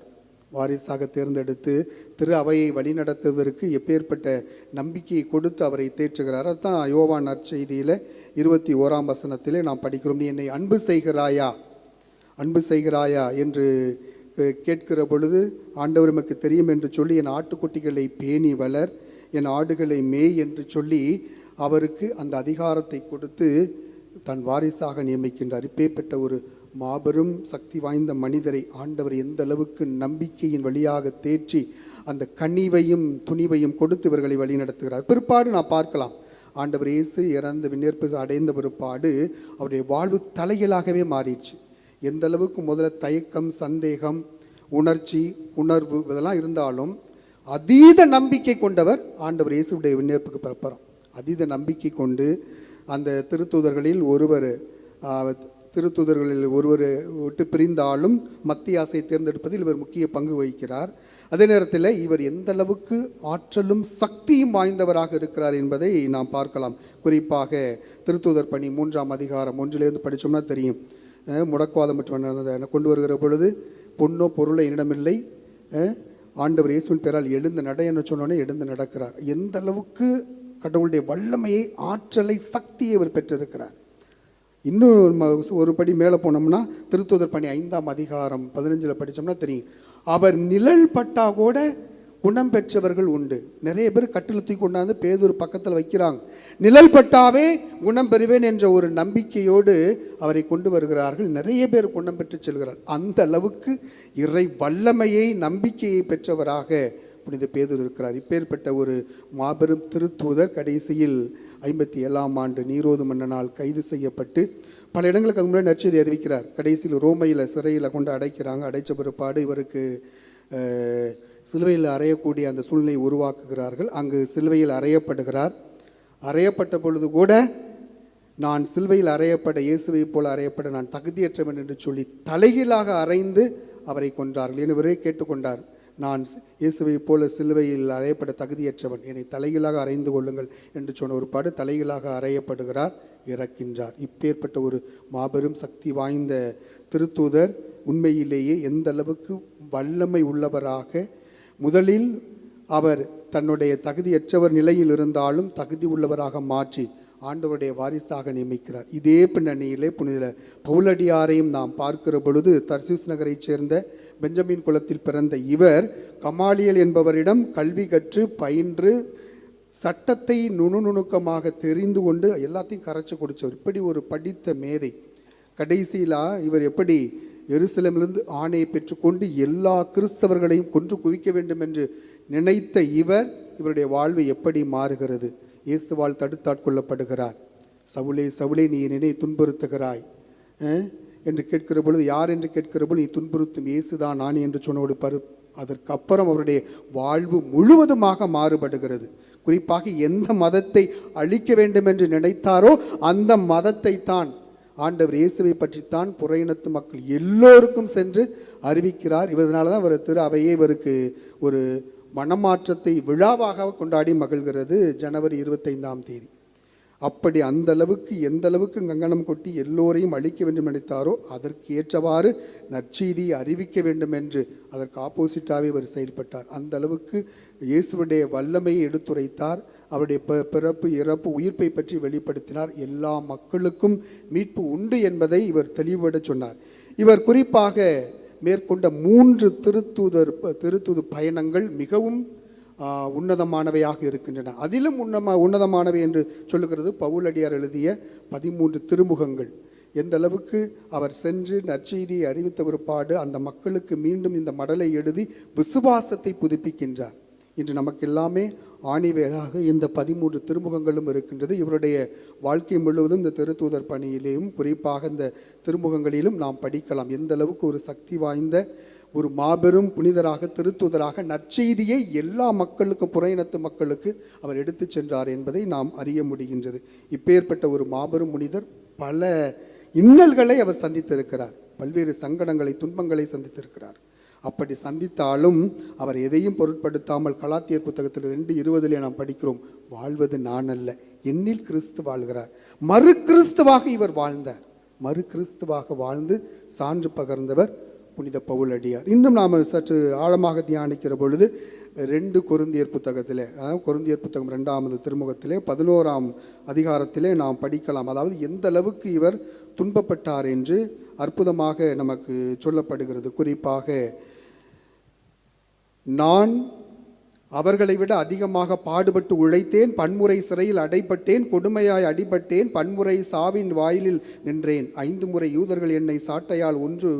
வாரிசாக தேர்ந்தெடுத்து திரு அவையை வழிநடத்துவதற்கு எப்பேற்பட்ட நம்பிக்கையை கொடுத்து அவரை தேற்றுகிறார். அதுதான் யோவான் நற்செய்தியில் 21ஆம் வசனத்திலே நாம் படிக்கிறோம், நீ என்னை அன்பு செய்கிறாயா என்று கேட்கிற பொழுது ஆண்டவர் நமக்கு தெரியும் என்று சொல்லி என் ஆட்டுக்குட்டிகளை பேணி வளர், என் ஆடுகளை மேய் என்று சொல்லி அவருக்கு அந்த அதிகாரத்தை கொடுத்து தன் வாரிசாக நியமிக்கின்றார். இப்பேற்பட்ட ஒரு மாபெரும் சக்தி வாய்ந்த மனிதரை ஆண்டவர் எந்த அளவுக்கு நம்பிக்கையின் வழியாக தேற்றி அந்த கனிவையும் துணிவையும் கொடுத்து இவர்களை வழி நடத்துகிறார். பிற்பாடு நான் பார்க்கலாம், ஆண்டவர் இயேசு இறந்து விண்ணேற்பு அடைந்த பிற்பாடு அவருடைய வாழ்வு தலைகளாகவே மாறிடுச்சு. எந்த அளவுக்கு முதல்ல தயக்கம், சந்தேகம், உணர்ச்சி, உணர்வு இதெல்லாம் இருந்தாலும் அதீத நம்பிக்கை கொண்டவர் ஆண்டவர் இயேசுடைய விண்ணேற்புக்கு பிறப்பாராம். அதீத நம்பிக்கை கொண்டு அந்த திருத்தூதர்களில் ஒருவர் விட்டு பிரிந்தாலும் மத்தியாசை தேர்ந்தெடுப்பதில் இவர் முக்கிய பங்கு வகிக்கிறார். அதே நேரத்தில் இவர் எந்த அளவுக்கு ஆற்றலும் சக்தியும் வாய்ந்தவராக இருக்கிறார் என்பதை நாம் பார்க்கலாம். குறிப்பாக திருத்தூதர் பணி 3ஆம் அதிகாரம் 1 படித்தோம்னா தெரியும். முடக்குவாதம் மற்றும் கொண்டு வருகிற பொழுது பொன்னோ பொருளை என்னிடமில்லை, ஆண்டவர் இயேசுவின் பேரால் எழுந்து நட என்று சொன்னோன்னே எழுந்து நடக்கிறார். எந்த அளவுக்கு கடவுளுடைய வல்லமையை, ஆற்றலை, சக்தியை அவர் பெற்றிருக்கிறார். இன்னும் ஒரு படி மேலே போனோம்னா திருத்தூதர் பணி 5ஆம் அதிகாரம் 15 படித்தோம்னா தெரியும். அவர் நிழல் பட்டா கூட குணம் பெற்றவர்கள் உண்டு. நிறைய பேர் கட்டில் தூக்கி கொண்டாந்து பேதுரு பக்கத்தில் வைக்கிறாங்க. நிழல் பட்டாவே குணம் பெறுவேன் என்ற ஒரு நம்பிக்கையோடு அவரை கொண்டு வருகிறார்கள். நிறைய பேர் குணம் பெற்று செல்கிறார். அந்த அளவுக்கு இறை வல்லமையை, நம்பிக்கையை பெற்றவராக புனித பேதுரு இருக்கிறார். இப்பேற்பட்ட ஒரு மாபெரும் திருத்தூதர் கடைசியில் 57ஆம் ஆண்டு நீரோது மன்னனால் கைது செய்யப்பட்டு பல இடங்களுக்கு அது முன்னாடி நற்செய்தி அறிவிக்கிறார். கடைசியில் ரோமையில் சிறையில் கொண்டு அடைக்கிறாங்க. அடைச்ச பிற்பாடு இவருக்கு சிலுவையில் அறையக்கூடிய அந்த சூழ்நிலையை உருவாக்குகிறார்கள். அங்கு சிலுவையில் அறையப்படுகிறார். அறையப்பட்ட பொழுது கூட நான் சிலுவையில் அறையப்பட, இயேசுவை போல அறையப்பட நான் தகுதியற்றவன் என்று சொல்லி தலைகீழாக அறைந்து அவரை கொன்றார்கள். எனவே கேட்டுக்கொண்டார், நான் இயேசுவை போல சிலுவையில் அறையப்பட தகுதியற்றவன், என்னை தலைகீழாக அறைந்து கொள்ளுங்கள் என்று சொன்ன ஒரு பாடு தலைகீழாக அறையப்படுகிறார், இறக்கின்றார். இப்பேற்பட்ட ஒரு மாபெரும் சக்தி வாய்ந்த திருத்தூதர் உண்மையிலேயே எந்த அளவுக்கு வல்லமை உள்ளவராக, முதலில் அவர் தன்னுடைய தகுதியற்றவர் நிலையில் இருந்தாலும் தகுதி உள்ளவராக மாற்றி ஆண்டவருடைய வாரிசாக நியமிக்கிறார். இதே பின்னணியிலே புனித பவுலடியாரையும் நாம் பார்க்கிற பொழுது தர்சூஸ் நகரைச் சேர்ந்த பெஞ்சமின் குலத்தில் பிறந்த இவர் கமாலியல் என்பவரிடம் கல்வி கற்று பயின்று சட்டத்தை நுணுநுணுக்கமாக தெரிந்து கொண்டு எல்லாத்தையும் கரைச்சி குடித்தவர். இப்படி ஒரு படித்த மேதை. கடைசியில் இவர் எப்படி எருசலேமிலிருந்து ஆணையை பெற்றுக்கொண்டு எல்லா கிறிஸ்தவர்களையும் கொன்று குவிக்க வேண்டும் என்று நினைத்த இவருடைய வாழ்வு எப்படி மாறுகிறது? இயேசுவால் தடுத்தாட்கொள்ளப்படுகிறார். சவுலே சவுலே நீ என்னை துன்புறுத்துகிறாய் என்று கேட்கிற பொழுது, யார் என்று கேட்கிற பொழுது, நீ துன்புறுத்தும் இயேசுதான் நான் என்று சொன்னோடு அதற்கு அப்புறம் அவருடைய வாழ்வு முழுவதுமாக மாறுபடுகிறது. குறிப்பாக எந்த மதத்தை அழிக்க வேண்டும் என்று நினைத்தாரோ அந்த மதத்தை தான், ஆண்டவர் இயேசுவை பற்றித்தான் புற இனத்து மக்கள் எல்லோருக்கும் சென்று அறிவிக்கிறார். இதனால தான் அவர் திரு அவையே இவருக்கு ஒரு மனமாற்றத்தை விழாவாக கொண்டாடி மகிழ்கிறது ஜனவரி 25ஆம் தேதி. அப்படி அந்த அளவுக்கு எந்த அளவுக்கு கங்கணம் கொட்டி எல்லோரையும் அழிக்க வேண்டும் நினைத்தாரோ அதற்கு ஏற்றவாறு நற்செய்தியை அறிவிக்க வேண்டும் என்று அதற்கு ஆப்போசிட்டாகவே அவர் செயல்பட்டார். அந்த அளவுக்கு இயேசுடைய வல்லமையை எடுத்துரைத்தார். அவருடைய பிறப்பு, இறப்பு, உயிர்ப்பை பற்றி வெளிப்படுத்தினார். எல்லா மக்களுக்கும் மீட்பு உண்டு என்பதை இவர் தெளிவுபட சொன்னார். இவர் குறிப்பாக மேற்கொண்ட 3 திருத்தூது பயணங்கள் மிகவும் உன்னதமானவையாக இருக்கின்றன. அதிலும் உன்னதமானவை என்று சொல்லுகிறது பவுலடியார் எழுதிய 13 திருமுகங்கள். எந்த அளவுக்கு அவர் சென்று நற்செய்தியை அறிவித்த பிற்பாடு அந்த மக்களுக்கு மீண்டும் இந்த மடலை எழுதி விசுவாசத்தை புதுப்பிக்கின்றார். இன்று நமக்கு எல்லாமே ஆணிவேராக இந்த 13 திருமுகங்களும் இருக்கின்றது. இவருடைய வாழ்க்கை முழுவதும் இந்த திருத்தூதர் பணியிலேயும் குறிப்பாக இந்த திருமுகங்களிலும் நாம் படிக்கலாம். எந்த அளவுக்கு ஒரு சக்தி வாய்ந்த ஒரு மாபெரும் புனிதராக, திருத்தூதராக நற்செய்தியை எல்லா மக்களுக்கு, புற இனத்து மக்களுக்கு அவர் எடுத்து சென்றார் என்பதை நாம் அறிய முடிகின்றது. இப்பேற்பட்ட ஒரு மாபெரும் புனிதர் பல இன்னல்களை அவர் சந்தித்திருக்கிறார். பல்வேறு சங்கடங்களை, துன்பங்களை சந்தித்திருக்கிறார். அப்படி சந்தித்தாலும் அவர் எதையும் பொருட்படுத்தாமல் கலாத்தியர் புத்தகத்தில் 2:20 நாம் படிக்கிறோம், வாழ்வது நான் அல்ல, என்னில் கிறிஸ்து வாழ்கிறார். மறு கிறிஸ்துவாக இவர் வாழ்ந்தார். மறு கிறிஸ்துவாக வாழ்ந்து சான்று பகர்ந்தவர் புனித பவுலடியார். இன்னும் நாம் சற்று ஆழமாக தியானிக்கிற பொழுது 2 கொரிந்தியர் புத்தகத்திலே, கொரிந்தியர் புத்தகம் 2ஆம் திருமுகத்திலே 11ஆம் அதிகாரத்திலே நாம் படிக்கலாம். அதாவது எந்த அளவுக்கு இவர் துன்பப்பட்டார் என்று அற்புதமாக நமக்கு சொல்லப்படுகிறது. குறிப்பாக, நான் அவர்களை விட அதிகமாக பாடுபட்டு உழைத்தேன், பன்முறை சிறையில் அடைப்பட்டேன், கொடுமையாய் அடிபட்டேன், பன்முறை சாவின் வாயிலில் நின்றேன், 5 முறை யூதர்கள் என்னை சாட்டையால் ஒன்று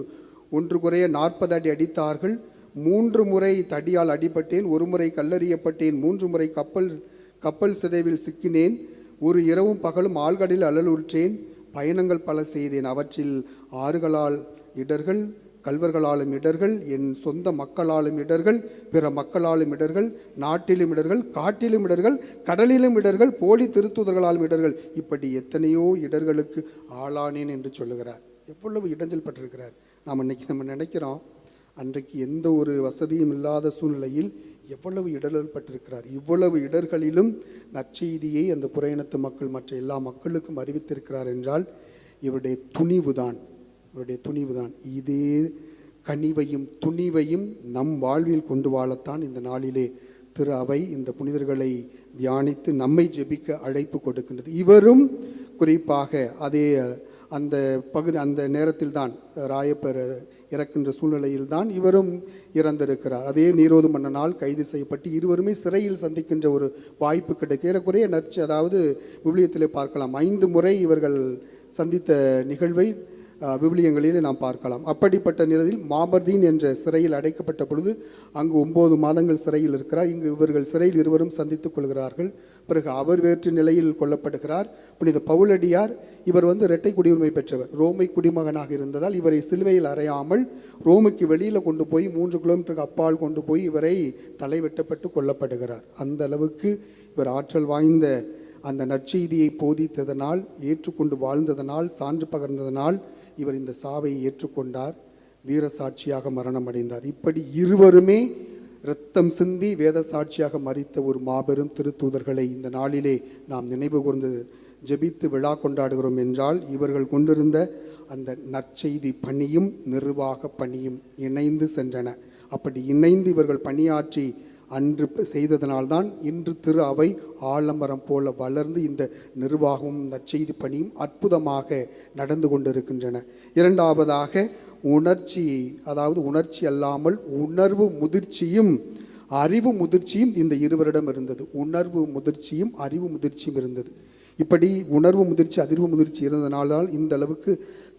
குறைய 40 அடி அடித்தார்கள், 3 முறை தடியால் அடிபட்டேன், 1 முறை கல்லறியப்பட்டேன், 3 முறை கப்பல் சிதைவில் சிக்கினேன், ஒரு இரவும் பகலும் ஆழ்கடலில் அலலுற்றேன், பயணங்கள் பல செய்தேன், அவற்றில் ஆறுகளால் இடர்கள், கள்வர்களாலும் இடர்கள், என் சொந்த மக்களாலும் இடர்கள், பிற மக்களாலும் இடர்கள், நாட்டிலும் இடர்கள், காட்டிலும் இடர்கள், கடலிலும் இடர்கள், போலி திருத்தூதர்களாலும் இடர்கள், இப்படி எத்தனையோ இடர்களுக்கு ஆளானேன் என்று சொல்லுகிறார். எவ்வளவு இடைஞ்சல் பட்டிருக்கிறார். நம்ம நினைக்கிறோம், அன்றைக்கு எந்த ஒரு வசதியும் இல்லாத சூழ்நிலையில் எவ்வளவு இடர்கள் பட்டிருக்கிறார். இவ்வளவு இடர்களிலும் நற்செய்தியை அந்த புறையினத்து மக்கள் மற்ற எல்லா மக்களுக்கும் அறிவித்திருக்கிறார் என்றால் இவருடைய துணிவுதான். இதே கனிவையும் துணிவையும் நம் வாழ்வில் கொண்டு வாழத்தான் இந்த நாளிலே திரு அவை இந்த புனிதர்களை தியானித்து நம்மை ஜெபிக்க அழைப்பு கொடுக்கின்றது. இவரும் குறிப்பாக அந்த நேரத்தில் தான் ராயப்பர் இறக்கின்ற சூழ்நிலையில் தான் இவரும் இறந்திருக்கிறார். அதே நீரோது மன்னனால் கைது செய்யப்பட்டு இருவருமே சிறையில் சந்திக்கின்ற ஒரு வாய்ப்பு கிடைக்க ஏறக்குறைய அதாவது விவிலியத்திலே பார்க்கலாம். 5 முறை இவர்கள் சந்தித்த நிகழ்வை விவிலியங்களிலே நாம் பார்க்கலாம். அப்படிப்பட்ட நிலையில் மாபர்தீன் என்ற சிறையில் அடைக்கப்பட்ட பொழுது அங்கு 9 மாதங்கள் சிறையில் இருக்கிறார். இங்கு இவர்கள் சிறையில் இருவரும் சந்தித்துக் கொள்கிறார்கள். பிறகு அவர் வேற்று நிலையில் கொல்லப்படுகிறார். புனித பவுலடியார் இவர் இரட்டை குடியுரிமை பெற்றவர், ரோமை குடிமகனாக இருந்ததால் இவரை சிலுவையில் அறையாமல் ரோமுக்கு வெளியில் கொண்டு போய் 3 கிலோமீட்டருக்கு அப்பால் கொண்டு போய் இவரை தலை வெட்டப்பட்டு கொல்லப்படுகிறார். அந்த அளவுக்கு இவர் ஆற்றல் வாய்ந்த அந்த நற்செய்தியை போதித்ததனால், ஏற்றுக்கொண்டு வாழ்ந்ததனால், சான்று பகர்ந்ததனால் இவர் இந்த சாவை ஏற்றுக்கொண்டார். வீர சாட்சியாக மரணம் அடைந்தார். இப்படி இருவருமே இரத்தம் சிந்தி வேத சாட்சியாக மரித்த ஒரு மாபெரும் திருத்தூதர்களை இந்த நாளிலே நாம் நினைவு கூர்ந்து ஜெபித்து விழா கொண்டாடுகிறோம் என்றால் இவர்கள் கொண்டிருந்த அந்த நற்செய்தி பணியும் நிர்வாக பணியும் இணைந்து சென்றன. அப்படி இணைந்து இவர்கள் பணியாற்றி அன்று செய்ததனால்தான் இன்று திரு அவை ஆலமரம் போல வளர்ந்து இந்த நிர்வாகமும் நற்செய்தி பணியும் அற்புதமாக நடந்து கொண்டிருக்கின்றன. இரண்டாவதாக உணர்ச்சி அல்லாமல் உணர்வு முதிர்ச்சியும் அறிவு முதிர்ச்சியும் இந்த இருவரிடம் இருந்தது. உணர்வு முதிர்ச்சியும் அறிவு முதிர்ச்சியும் இருந்தது. இப்படி உணர்வு முதிர்ச்சி அறிவு முதிர்ச்சி இருந்ததனால் இந்த அளவுக்கு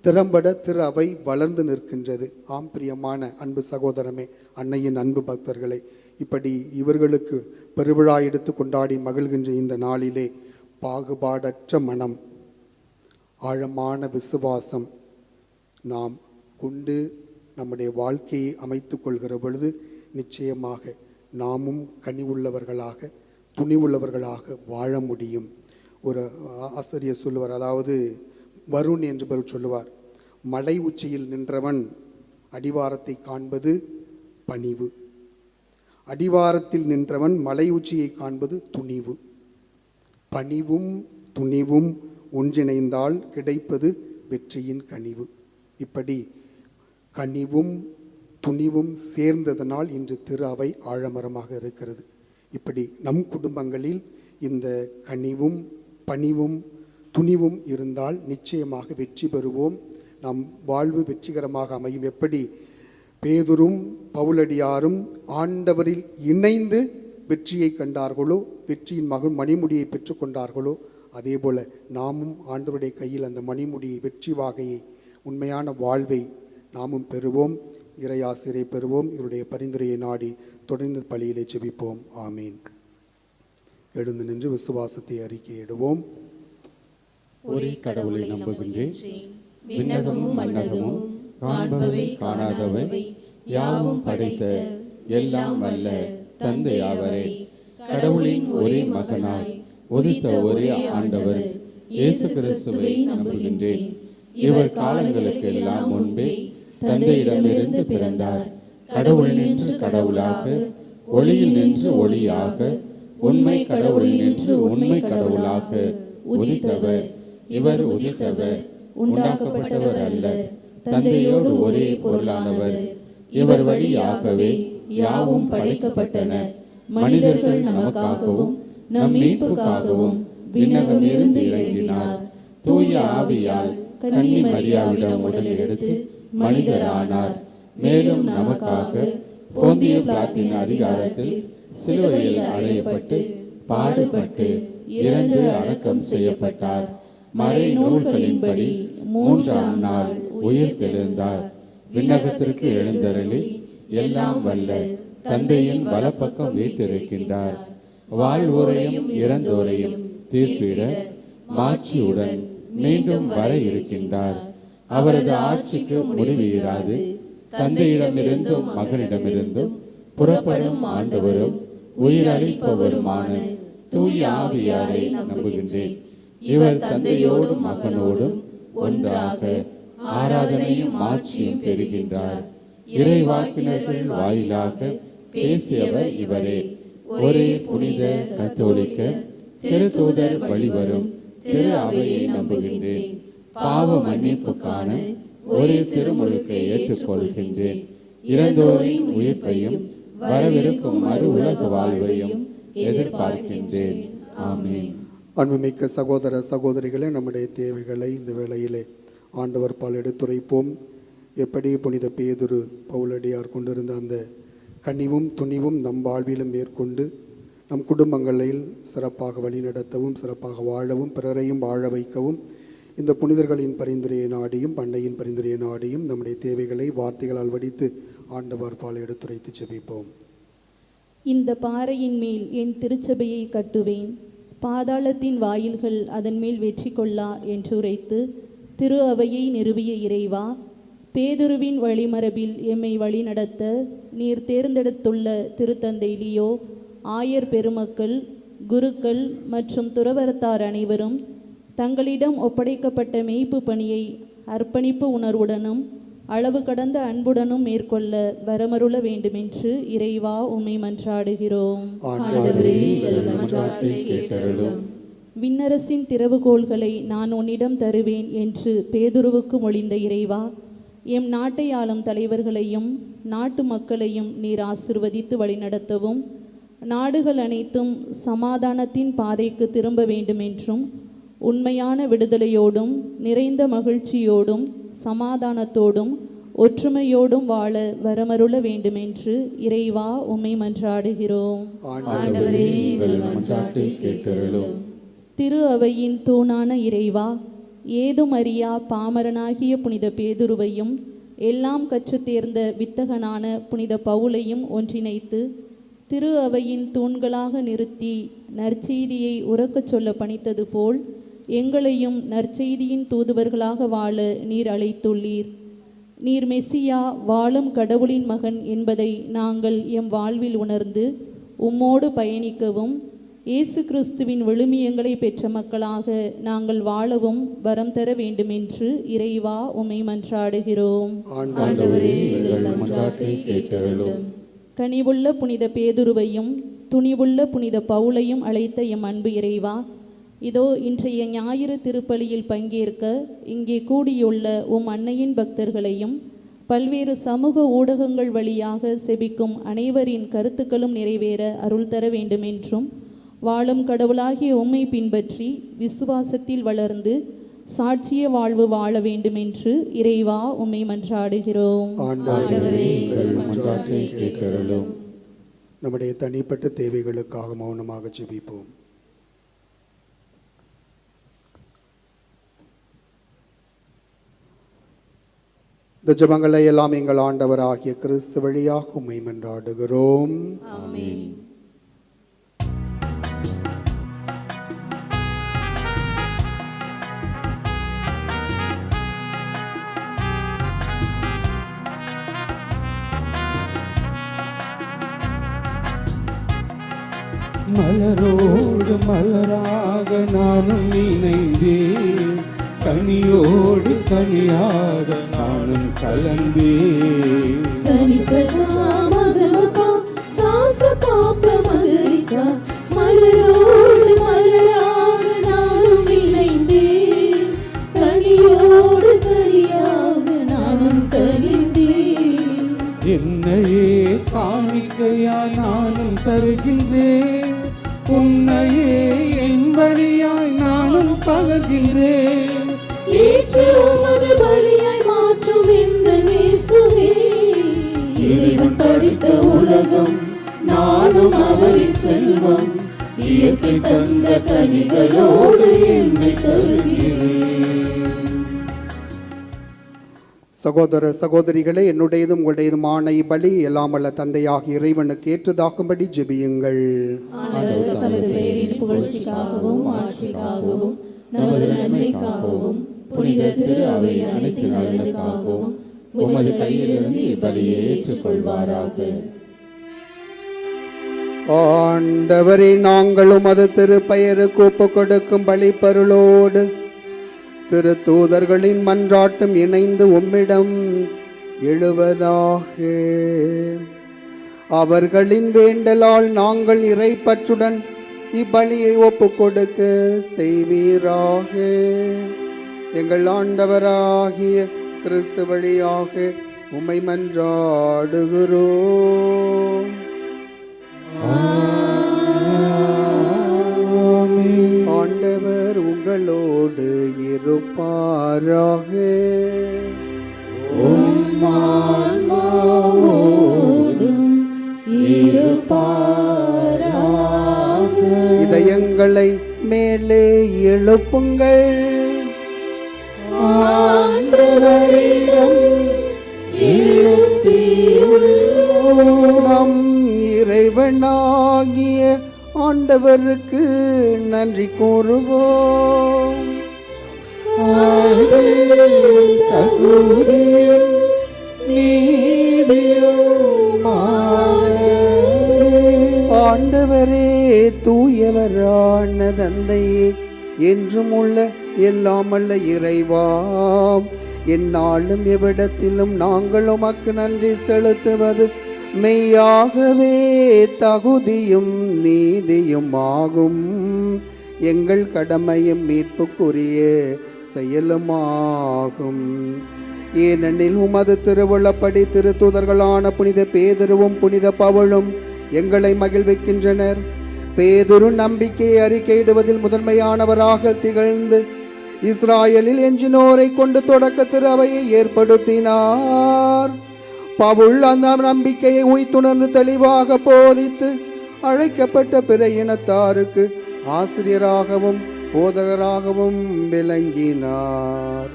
திறம்பட திரு அவை வளர்ந்து நிற்கின்றது. ஆம் பிரியமான அன்பு சகோதரமே, அன்னையின் அன்பு பக்தர்களை, இப்படி இவர்களுக்கு பெருவிழா எடுத்து கொண்டாடி மகிழ்கின்ற இந்த நாளிலே பாகுபாடற்ற மனம், ஆழமான விசுவாசம் நாம் கொண்டு நம்முடைய வாழ்க்கையை அமைத்து கொள்கிற பொழுது நிச்சயமாக நாமும் கனிவுள்ளவர்களாக துணிவுள்ளவர்களாக வாழ முடியும். ஒரு ஆசிரியர் சொல்லுவார், அதாவது வருண் என்று சொல்லுவார், மலை உச்சியில் நின்றவன் அடிவாரத்தை காண்பது பணிவு, அடிவாரத்தில் நின்றவன் மலை உச்சியை காண்பது துணிவு. பணிவும் துணிவும் ஒன்றிணைந்தால் கிடைப்பது வெற்றியின் கனிவு. இப்படி கனிவும் துணிவும் சேர்ந்ததனால் இன்று திரு அவை ஆழமரமாக இருக்கிறது. இப்படி நம் குடும்பங்களில் இந்த கனிவும் பணிவும் துணிவும் இருந்தால் நிச்சயமாக வெற்றி பெறுவோம். நம் வாழ்வு வெற்றிகரமாக அமையும். எப்படி பேதுரும் பவுலடியாரும் ஆண்டவரில் இணைந்து வெற்றியை கண்டார்களோ, வெற்றியின் மணிமுடியை பெற்றுக்கொண்டார்களோ, அதே போல நாமும் ஆண்டவருடைய கையில் அந்த மணிமுடியை, வெற்றி வாகையை, உண்மையான வாழ்வை நாமும் பெறுவோம். இறையாசிரை பெறுவோம். இவருடைய பரிந்துரையை நாடி தொடர்ந்து பலியிலே ஜெபிப்போம். ஆமீன். எழுந்து நின்று விசுவாசத்தை அறிக்கையிடுவோம். ஒரே கடவுளை நம்புகின்றேன். விண்ணகமும் மண்ணகமும் காண்பவை காணாதவை யாவும் படைத்த எல்லாம் வல்ல தந்தை அவரை, கடவுளின் ஒரே மகனாய் உதித்த ஒரே ஆண்டவர் இயேசு கிறிஸ்துவை நம்புகின்றேன். இவர் காலங்களுக்கு எல்லாம் முன்பே தந்தையிடமிருந்து பிறந்தார். கடவுளில் நின்று கடவுளாக, ஒளியில் நின்று ஒளியாக, உண்மை கடவுளில் நின்று உண்மை கடவுளாக உதித்தவர். இவர் உதித்தவர், உண்டாக்கப்பட்டவர் அல்ல, தந்தையோடு ஒரே பொருளானவர். இவர் வழியாகவே யாவும் படைக்கப்பட்டன. மனிதர்கள் நமக்காகவும் நம் மீட்புக்காகவும் விண்ணகமிருந்து இறங்கினார். தூய ஆவியால் கன்னி மரியாவிடம் உடல் எடுத்து மனிதரானார். மேலும் நமக்காக போந்திய பிலாத்தின் அதிகாரத்தில் சிலுவையில் அறையப்பட்டு பாடுபட்டு இறந்து அடக்கம் செய்யப்பட்டார். மறை நூல்களின்படி 3ஆம் நாள் உயிர்த்தெழுந்தார். விண்ணகத்திற்கு எழுந்தருளி எல்லாம் வல்ல தந்தையின் வலப்பக்கம் வீற்றிருக்கின்றார். வாழ்வோரையும் இறந்தோரையும் தீர்ப்பிட மாட்சியுடன் மீண்டும் வர இருக்கின்றார். அவரது ஆட்சிக்கு முடிவு இராது. தந்தையிடமிருந்தும் மகனிடமிருந்தும் புறப்படும் ஆண்டவரும் உயிரளிப்பவருமான தூய ஆவியாரை நம்புகின்றேன். இவர் தந்தையோடும் மகனோடும் ஒன்றாக ஆராதனையும் ஆட்சியும் பெறுகின்றார். இறைவாக்கினர்கள் வாயிலாக பேசியவர் இவரே. ஒரே புனித கத்தோலிக்க திருத்தூதர் வழிவரும் திரு அவையை நம்புகின்றேன். பாவ மன்னிப்புக்கான ஒரே திருமுழுக்கை ஏற்றுக்கொள்கின்றேன். இறந்தோரின் உயிர்ப்பையும் வரவிருக்கும் மறு உலக வாழ்வையும் எதிர்பார்க்கின்றேன். ஆமென். அன்புமிக்க சகோதர சகோதரிகளே, நம்முடைய தேவைகளை இந்த வேளையிலே ஆண்டவர் பால் எடுத்துரைப்போம். எப்படி புனித பேதுரு பவுலடியார் கொண்டிருந்த அந்த கனிவும் துணிவும் நம் வாழ்விலும் மேற்கொண்டு நம் குடும்பங்களில் சிறப்பாக வழிநடத்தவும் சிறப்பாக வாழவும் பிறரையும் வாழ வைக்கவும் இந்த புனிதர்களின் பரிந்துரையை நாடியும் பண்டையின் பரிந்துரையை நாடியும் நம்முடைய தேவைகளை வார்த்தைகளால் வடித்து ஆண்டவர் பால் எடுத்துரைத்து ஜெபிப்போம். இந்த பாறையின் மேல் என் திருச்சபையை கட்டுவேன், பாதாளத்தின் வாயில்கள் அதன் மேல் வெற்றி கொள்ளா என்று உரைத்து திரு அவையை நிறுவிய இறைவா, பேதுருவின் வழிமரபில் எம்மை வழிநடத்த நீர் தேர்ந்தெடுத்துள்ள திருத்தந்தை லியோ, ஆயர் பெருமக்கள், குருக்கள் மற்றும் துறவரத்தார் அனைவரும் தங்களிடம் ஒப்படைக்கப்பட்ட மேய்ப்பு பணியை அர்ப்பணிப்பு உணர்வுடனும் அளவு கடந்த அன்புடனும் மேற்கொள்ள வரமருள வேண்டுமென்று இறைவா உம்மை மன்றாடுகிறோம். விண்ணரசின் திறவுகோள்களை நான் உன்னிடம் தருவேன் என்று பேதுருவுக்கு மொழிந்த இறைவா, எம் நாட்டை ஆளும் தலைவர்களையும் நாட்டு மக்களையும் நீர் ஆசிர்வதித்து வழிநடத்தவும் நாடுகள் அனைத்தும் சமாதானத்தின் பாதைக்கு திரும்ப வேண்டுமென்றும் உண்மையான விடுதலையோடும் நிறைந்த மகிழ்ச்சியோடும் சமாதானத்தோடும் ஒற்றுமையோடும் வாழ வரமருள வேண்டுமென்று இறைவா உம்மை மன்றாடுகிறோம். திரு அவையின் தூணான இறைவா, ஏதும் அறியா பாமரனாகிய புனித பேதுருவையும் எல்லாம் கற்றுத் தேர்ந்த வித்தகனான புனித பவுலையும் ஒன்றிணைத்து திரு அவையின் தூண்களாக நிறுத்தி நற்செய்தியை உரக்கச் சொல்ல பணித்தது போல் எங்களையும் நற்செய்தியின் தூதுவர்களாக வாழ நீர் அழைத்துள்ளீர். நீர் மெசியா, வாழும் கடவுளின் மகன் என்பதை நாங்கள் எம் வாழ்வில் உணர்ந்து உம்மோடு பயணிக்கவும் இயேசு கிறிஸ்துவின் விழுமியங்களை பெற்ற மக்களாக நாங்கள் வாழவும் வரம் தர வேண்டுமென்று இறைவா உம்மை மன்றாடுகிறோம். கனிவுள்ள புனித பேதுருவையும் துணிவுள்ள புனித பவுலையும் அழைத்த எம் அன்பு இறைவா, இதோ இன்றைய ஞாயிறு திருப்பலியில் பங்கேற்க இங்கே கூடியுள்ள உம் அன்னையின் பக்தர்களையும் பல்வேறு சமூக ஊடகங்கள் வழியாக செபிக்கும் அனைவரின் கருத்துக்களும் நிறைவேற அருள் தர வேண்டுமென்றும் வாழும் கடவுளாகிய உம்மை பின்பற்றி விசுவாசத்தில் வளர்ந்து சாட்சிய வாழ்வு வாழ வேண்டுமென்று இறைவா உம்மை மன்றாடுகிறோம். நம்முடைய தனிப்பட்ட தேவைகளுக்காக மௌனமாக ஜெபிப்போம். இந்த ஜெபங்களை எல்லாம் எங்கள் ஆண்டவராகிய கிறிஸ்து வழியாக உம்மை மன்றாடுகிறோம். ஆமென். மலரோடு மலராக நானும் இணைந்தேன், கனியோடு கனியாக நானும் கலந்தேன். சனி சகா மகமபா சாச பாப்ப மகரிசா, மலரோடு மலராக நானும் இணைந்தேன், கனியோடு கனியாக நானும் கனிந்தேன். என்னையே காணிக்கையா நானும் தருகின்றேன், உன்னையே என் பலியாய் நானும் பகர்கின்றேன். ஏற்று உமது பலியாய் மாற்றும் இந்த இயேசுவே, இறைவன் படைத்த உலகம் நானும் அவரின் செல்வம், இயற்கை தந்த கனிகளோடு என்னை தருகிறேன். சகோதர சகோதரிகளே, என்னுடையதும் உங்களுடையதுமான இப்பலி எல்லாம் வல்ல தந்தையாகிய இறைவனுக்கு ஏற்றதாக்கும்படி ஜெபியுங்கள். ஆண்டவர் தமது பெயரின் புகழ்ச்சிக்காகவும் ஆட்சிக்காகவும் நமது நன்மைக்காகவும் புனித திரு அவை அனைத்து நலனுக்காகவும் உமது கையிலிருந்து இப்பலியை ஏற்றுக்கொள்வாராக. ஆண்டவரே, நாங்கள் உமது திருப்பெயருக்கு ஒப்புக் கொடுக்கும் பலிப்பருளோடு திரு தூதர்களின் மன்றாட்டும் இணைந்து உம்மிடம் எழுவதாக. அவர்களின் வேண்டலால் நாங்கள் இறைப்பற்றுடன் இப்பலியை ஒப்புக் கொடுக்க செய்வீராக. எங்கள் ஆண்டவராகிய கிறிஸ்து வழியாக உம்மை மன்றாடுகிறோம். ஆண்டவர் உங்களோடு இருப்பாராக. இதயங்களை மேலே எழுப்புங்கள். நம் இறைவனாகிய ஆண்டவருக்கு நன்றி கூறுவோம். ஆண்டவரே, தூயவரான தந்தையே, என்றும் உள்ள எல்லாமல்ல இறைவாம், எந்நாளும் எவ்விடத்திலும் நாங்கள் உமக்கு நன்றி செலுத்துவது மெய்யாகவே தகுதியும் நீதியும் ஆகும். எங்கள் கடமையும் மீட்புக்குரிய செயலுமாகும். ஏனெனில் உமது திருவுளப்படி திருத்தூதர்களான புனித பேதுருவும் புனித பவுலும் எங்களை மகிழ்விக்கின்றனர். பேதுரு நம்பிக்கையை அறிக்கையிடுவதில் முதன்மையானவராக திகழ்ந்து இஸ்ராயலில் எஞ்சினோரை கொண்டு தொடக்க திரு அவையை ஏற்படுத்தினார். பவுல் அந்த நம்பிக்கையை உய்த்துணர்ந்து தெளிவாக போதித்து அழைக்கப்பட்ட பிற இனத்தாருக்கு ஆசிரியராகவும் போதகராகவும் விளங்கினார்.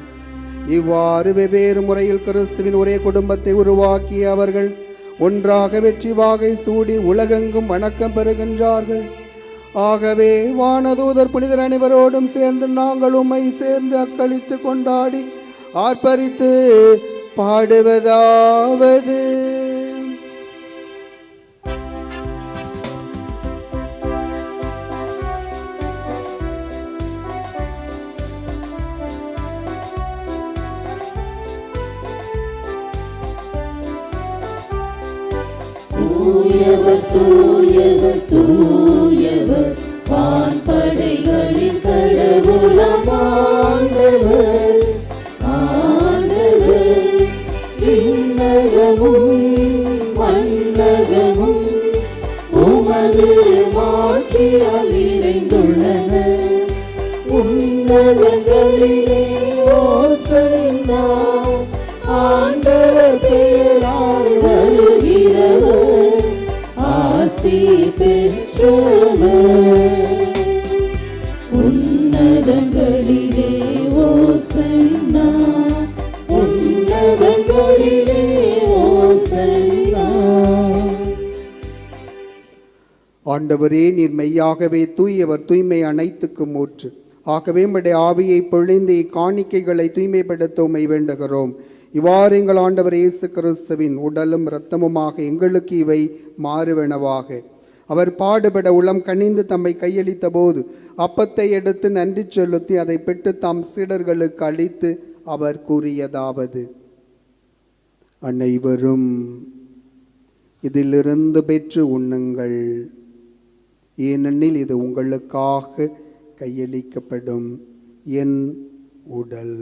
இவ்வாறு வெவ்வேறு முறையில் கிறிஸ்துவின் ஒரே குடும்பத்தை உருவாக்கிய அவர்கள் ஒன்றாக வெற்றி வாகை சூடி உலகெங்கும் வணக்கம் பெறுகின்றார்கள். ஆகவே வானதூதர் புனிதர் அனைவரோடும் சேர்ந்து நாங்கள் உம்மை சேர்ந்து அக்களித்து கொண்டாடி ஆர்ப்பரித்து பாடுவதாவது: தூயவர் தூயவர் தூயவர் வான்படைகளின் கடவுளாம் ஆண்டவர். ஆண்டவர் விண்ணகமும் மண்ணகமும் உமது மாட்சியால் நிறைந்துள்ளன. உன்னதங்களிலே ஓசன்னா, ஆண்டவர் பெயரால் வருகிறவர் ஆசி பெற்றவர். உன்னதங்களிலே ஓசன்னா, உன்னதங்களிலே ஓசன்னா. ஆண்டவரே, நீர் மெய்யாகவே தூயவர், தூய்மை அனைத்துக்கும் ஊற்று. ஆகவே உம்முடைய ஆவியை பொழிந்து இக்காணிக்கைகளை தூய்மைப்படுத்த உம்மை வேண்டுகிறோம். இவ்வாறு எங்கள் ஆண்டவர் இயேசு கிறிஸ்துவின் உடலும் இரத்தமுமாக எங்களுக்கு இவை மாறுவனவாக. அவர் பாடுபட உளம் கனிந்து தம்மை கையளித்த போது அப்பத்தை எடுத்து நன்றி செலுத்தி அதை பெற்று தம் சீடர்களுக்கு அளித்து அவர் கூறியதாவது: அனைவரும் இதிலிருந்து பெற்று உண்ணுங்கள், ஏனெனில் இது உங்களுக்காக கையளிக்கப்படும் என் உடல்.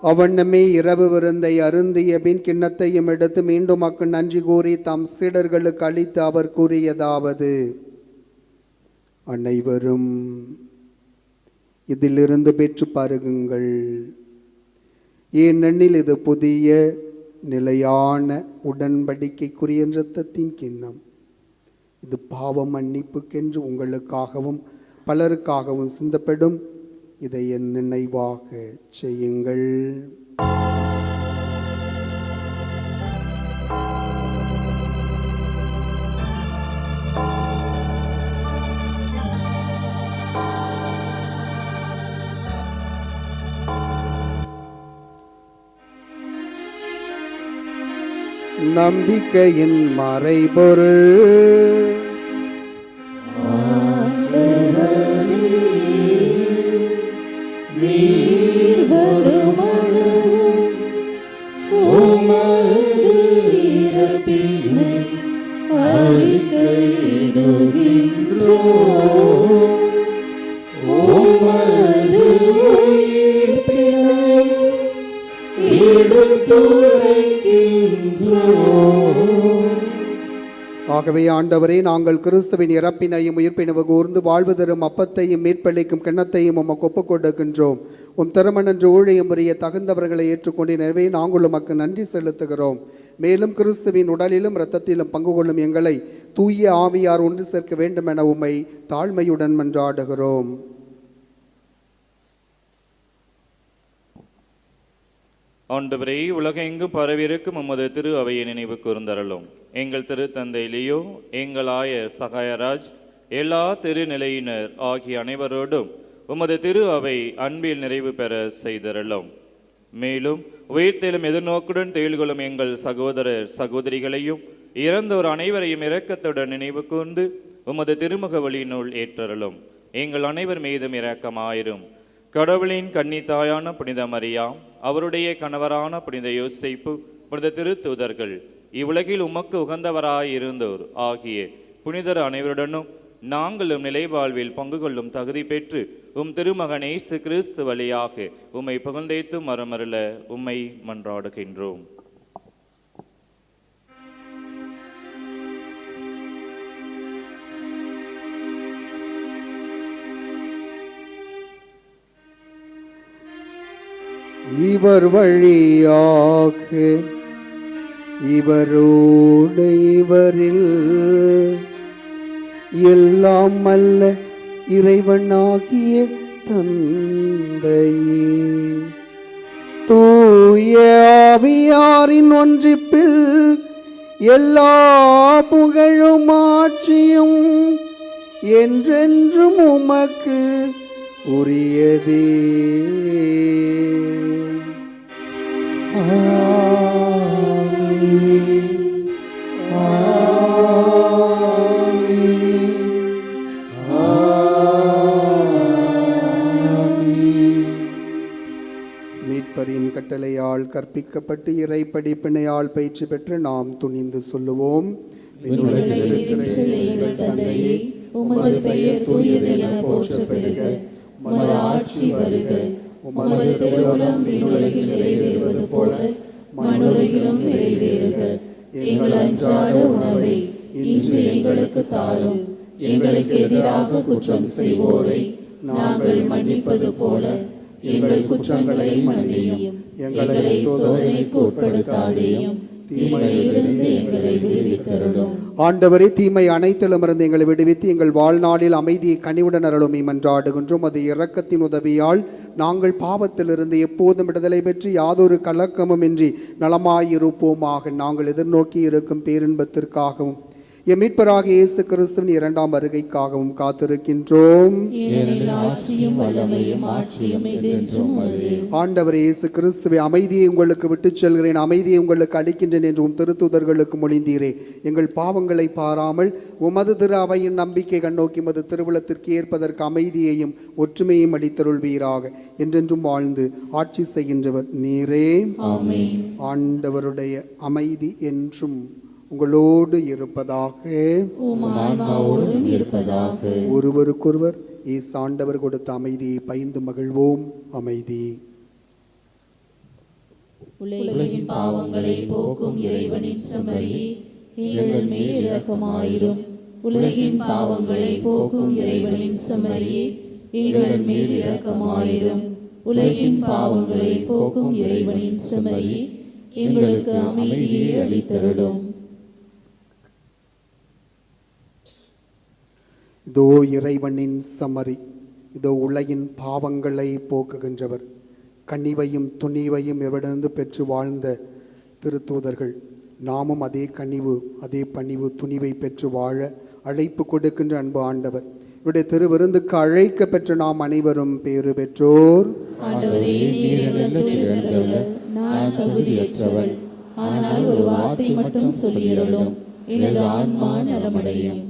அவ்வண்ணமே இரவு விருந்தை அருந்திய பின் கிண்ணத்தையும் எடுத்து மீண்டும் மக்கள் நன்றி கூறி தம் சீடர்களுக்கு அளித்து அவர் கூறியதாவது: அனைவரும் இதிலிருந்து பெற்று பருகுங்கள், ஏனெனில் இது புதிய நிலையான உடன்படிக்கைக்குரிய இரத்தத்தின் கிண்ணம். இது பாவ மன்னிப்புக்கென்று உங்களுக்காகவும் பலருக்காகவும் சிந்தப்படும் இதை என் நினைவாக செய்யுங்கள். நம்பிக்கையின் மறைபொருள் ஆகவே ஆண்டவரே, நாங்கள் கிறிஸ்துவின் இறப்பினையும் உயிர்ப்பினையும் கூர்ந்து வாழ்வு தரும் அப்பத்தையும் மீட்பளிக்கும் கிண்ணத்தையும் உமக்கு ஒப்புக் கொடுக்கின்றோம். உம் திருமணன்று ஊழியம் புரிய தகுந்தவர்களை ஏற்றுக்கொண்டு எனவே நாங்கள் உமக்கு நன்றி செலுத்துகிறோம். மேலும் கிறிஸ்துவின் உடலிலும் இரத்தத்திலும் பங்கு கொள்ளும் எங்களை தூய ஆவியார் ஒன்று சேர்க்க வேண்டும் என உம்மை தாழ்மையுடன் மன்றாடுகிறோம். ஆண்டவரே, உலகெங்கும் பரவியிருக்கும் உமது திரு அவையை நினைவு கூர்ந்தருளும். எங்கள் திருத்தந்தை லியோ, எங்கள் ஆயர் சகாயராஜ், எல்லா திருநிலையினர் ஆகிய அனைவரோடும் உமது திரு அவை அன்பில் நிறைவு பெற செய்தருளும். மேலும் உயிர்த்தெழும் எதிர்நோக்குடன் தேள்கொள்ளும் எங்கள் சகோதரர் சகோதரிகளையும் இறந்தோர் அனைவரையும் இரக்கத்துடன் நினைவு கூர்ந்து உமது திருமுக வழியினுள் ஏற்றருளும். எங்கள் அனைவர் மீதும் இரக்கமாயிரும். கடவுளின் கன்னித்தாயான புனித மரியா, அவருடைய கணவரான புனித யோசேப்பு, புனித திருத்தூதர்கள், இவ்வுலகில் உமக்கு உகந்தவராயிருந்தோர் ஆகிய புனிதர் அனைவருடனும் நாங்களும் நிலைவாழ்வில் பங்கு கொள்ளும் தகுதி பெற்று உம் திருமகன் இயேசு கிறிஸ்து வழியாக உம்மை புகழ்ந்தேத்து மரமருள உம்மை மன்றாடுகின்றோம். இவர் வழியாக இவரோடு இவரில் எல்லாம் அல்ல இறைவனாகிய தந்தையே, தூய ஆவியாரின் ஒன்றிப்பில் எல்லா புகழும் ஆட்சியும் என்றென்றும் உமக்கு உரியதே. மீட்பரின் கட்டளையால் கற்பிக்கப்பட்டு இறை படிப்பினையால் பயிற்சி பெற்று நாம் துணிந்து சொல்லுவோம். உமது பெயர் தூயது என போற்ற பெறுக. உமது ஆட்சி வருக. உமது திருவுளம் விண்ணுலகில் நிறைவேறுவது போல மண்ணுலகிலும் நிறைவேறுக. எங்கள் அன்றாட உணவை இன்று எங்களுக்கு தாரும். எங்களுக்கு எதிராக குற்றம் செய்வோரை நாங்கள் மன்னிப்பது போல எங்கள் குற்றங்களை மன்னியும். எங்களை சோதனைக்கு உட்படுத்தாதேயும், தீமையிலிருந்து எங்களை விடுவித்தருளும். ஆண்டவரே, தீமை அனைத்திலுமிருந்து எங்களை விடுவித்து எங்கள் வாழ்நாளில் அமைதியை கனிவுடன் அருளும் மன்றாடுகின்றோம். அது இரக்கத்தின் உதவியால் நாங்கள் பாவத்திலிருந்து எப்போதும் விடுதலை பெற்று யாதொரு கலக்கமும் இன்றி நலமாயிருப்போமாக. நாங்கள் எதிர்நோக்கி இருக்கும் பேரின்பத்திற்காகவும் எம் மீட்பராகிய இயேசு கிறிஸ்துவின் இரண்டாம் வருகைக்காகவும் காத்திருக்கின்றோம். ஆண்டவர் இயேசு கிறிஸ்துவை, அமைதியை உங்களுக்கு விட்டுச் செல்கிறேன், அமைதியை உங்களுக்கு அளிக்கின்றேன் என்று உம் திருத்தூதர்களுக்கு மொழிந்தீரே. எங்கள் பாவங்களை பாராமல் உமது திரு அவையின் நம்பிக்கை கண்ணோக்கி உமது திருவுளத்திற்கு ஏற்பதற்கு அமைதியையும் ஒற்றுமையும் அளித்தருள்வீராக. என்றென்றும் வாழ்ந்து ஆட்சி செய்கின்றவர் நீரே. ஆண்டவருடைய அமைதி என்றும் உங்களோடு இருப்பதாக. ஒருவருக்கொருவர் இயேசு ஆண்டவர் கொடுத்த அமைதியை பகிர்ந்து மகிழ்வோம். அமைதி. உலகின் பாவங்களை போக்கும் இறைவனின் செம்மறியே, எங்கள் மேல் இரக்கமாயிரும். உலகின் பாவங்களை போக்கும் இறைவனின் செம்மறியே, எங்கள் மேல் இரக்கமாயிரும். உலகின் பாவங்களை போக்கும் இறைவனின் செம்மறியே, எங்களுக்கு அமைதியை அளித்தருளும். இதோ இறைவனின் சமரி, இதோ உலகின் பாவங்களை போக்குகின்றவர். கனிவையும் துணிவையும் இவரிடந்து பெற்று வாழ்ந்த திருத்தூதர்கள் நாமும் அதே கனிவு, அதே பணிவு, துணிவை பெற்று வாழ அழைப்பு கொடுக்கின்ற அன்பு ஆண்டவர். இவருடைய திருவிருந்துக்கு அழைக்க பெற்ற நாம் அனைவரும் பேறு பெற்றோர். நான் தகுதியற்றவள், ஆனால் ஒரு வார்த்தை மட்டும் சொல்லியருளும், எனது ஆன்மா நலமடையும்.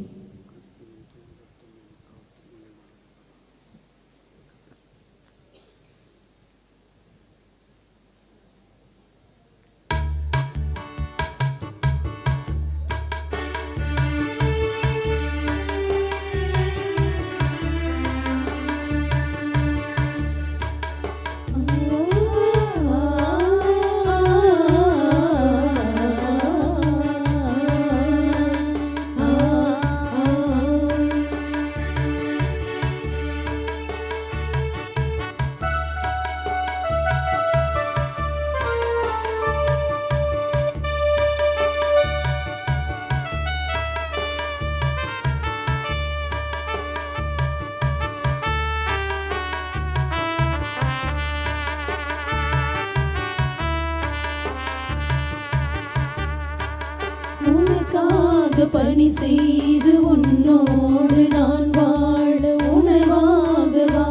பணி செய்து உன்னோடு நான் வாழ உணவாகவா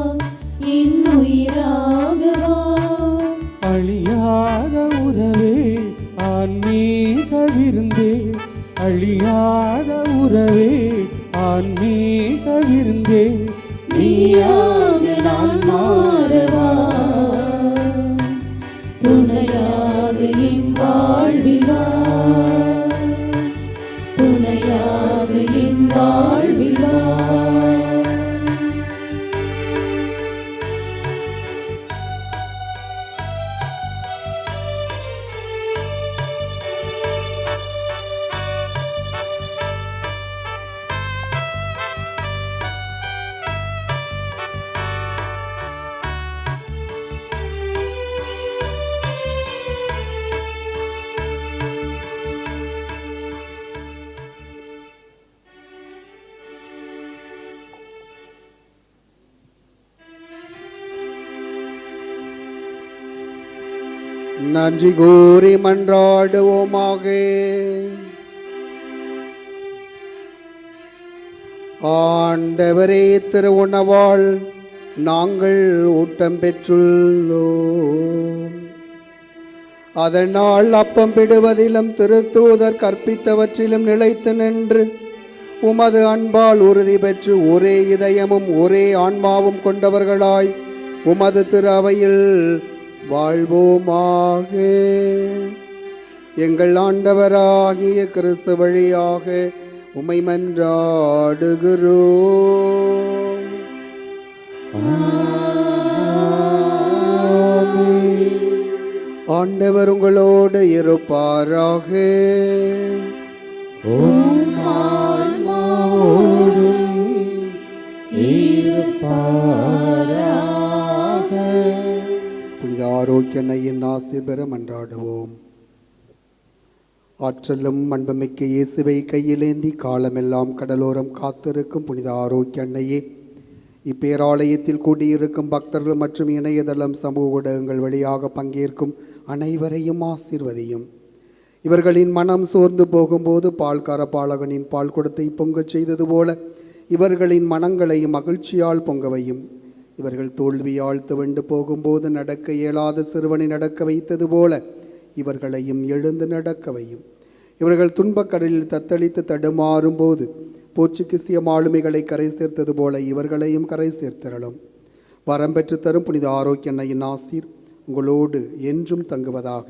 இன்னுயிராகவா. அழியாத உறவே ஆன்மீக விருந்தே, அழியாத உறவே ஆன்மீக விருந்தே, நீயாக நான் மாறவா துணையாக என் வாழ்வில் வா, துணையாக என் வாழ்வில் வா. நன்றி கூறி மன்றாடுவோமாக. ஆண்டவரே, திரு உணவால் நாங்கள் ஊட்டம் பெற்றுள்ளோம். அதனால் அப்பம் பிடுவதிலும் திருத்தூதர் கற்பித்தவற்றிலும் நிலைத்து நின்று உமது அன்பால் உறுதி பெற்று ஒரே இதயமும் ஒரே ஆன்மாவும் கொண்டவர்களாய் உமது திரு அவையில் வாழ்வோமாக. எங்கள் ஆண்டவராகிய கிறிஸ்து வழியாக உம்மை மன்றாடுகிறோம். ஆண்டவர் உங்களோடு இருப்பாராக. புனித ஆரோக்கிய அன்னையின் ஆசீர் பெற மன்றாடுவோம். ஆற்றலும் அன்புமிக்க இயேசுவை கையிலேந்தி காலமெல்லாம் கடலோரம் காத்திருக்கும் புனித ஆரோக்கிய அன்னையே, இப்பேராலயத்தில் கூடியிருக்கும் பக்தர்கள் மற்றும் இணையதளம் சமூக ஊடகங்கள் வழியாக பங்கேற்கும் அனைவரையும் ஆசீர்வதியும். இவர்களின் மனம் சோர்ந்து போகும்போது பால்கார பாலகனின் பால் கொடுத்தை பொங்கச் செய்தது போல இவர்களின் மனங்களையும் மகிழ்ச்சியால் பொங்கவையும். இவர்கள் தோல்வியால் துவண்டு போகும்போது நடக்க இயலாத சிறுவனை நடக்க வைத்தது போல இவர்களையும் எழுந்து நடக்கவையும். இவர்கள் துன்பக்கடலில் தத்தளித்து தடுமாறும் போது போர்ச்சுகீசிய மாலுமிகளை கரை சேர்த்தது போல இவர்களையும் கரை சேர்த்திரளும். வரம் பெற்று தரும் புனித ஆரோக்கிய அன்னையின் ஆசீர் உங்களோடு என்றும் தங்குவதாக.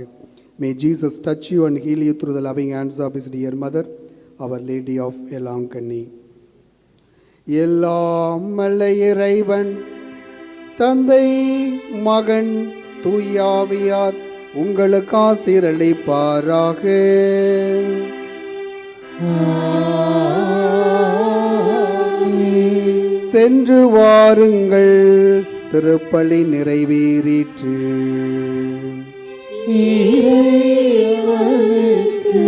May Jesus touch you and heal you through the loving hands of his dear mother, Our Lady of Elankani. எல்லாம் வல்ல இறைவன் தந்தை மகன் தூயாவியார் உங்களுக்கு ஆசீரளிப்பாராக. சென்று வாருங்கள், திருப்பலி நிறைவேறிற்று. இறைவனுக்கு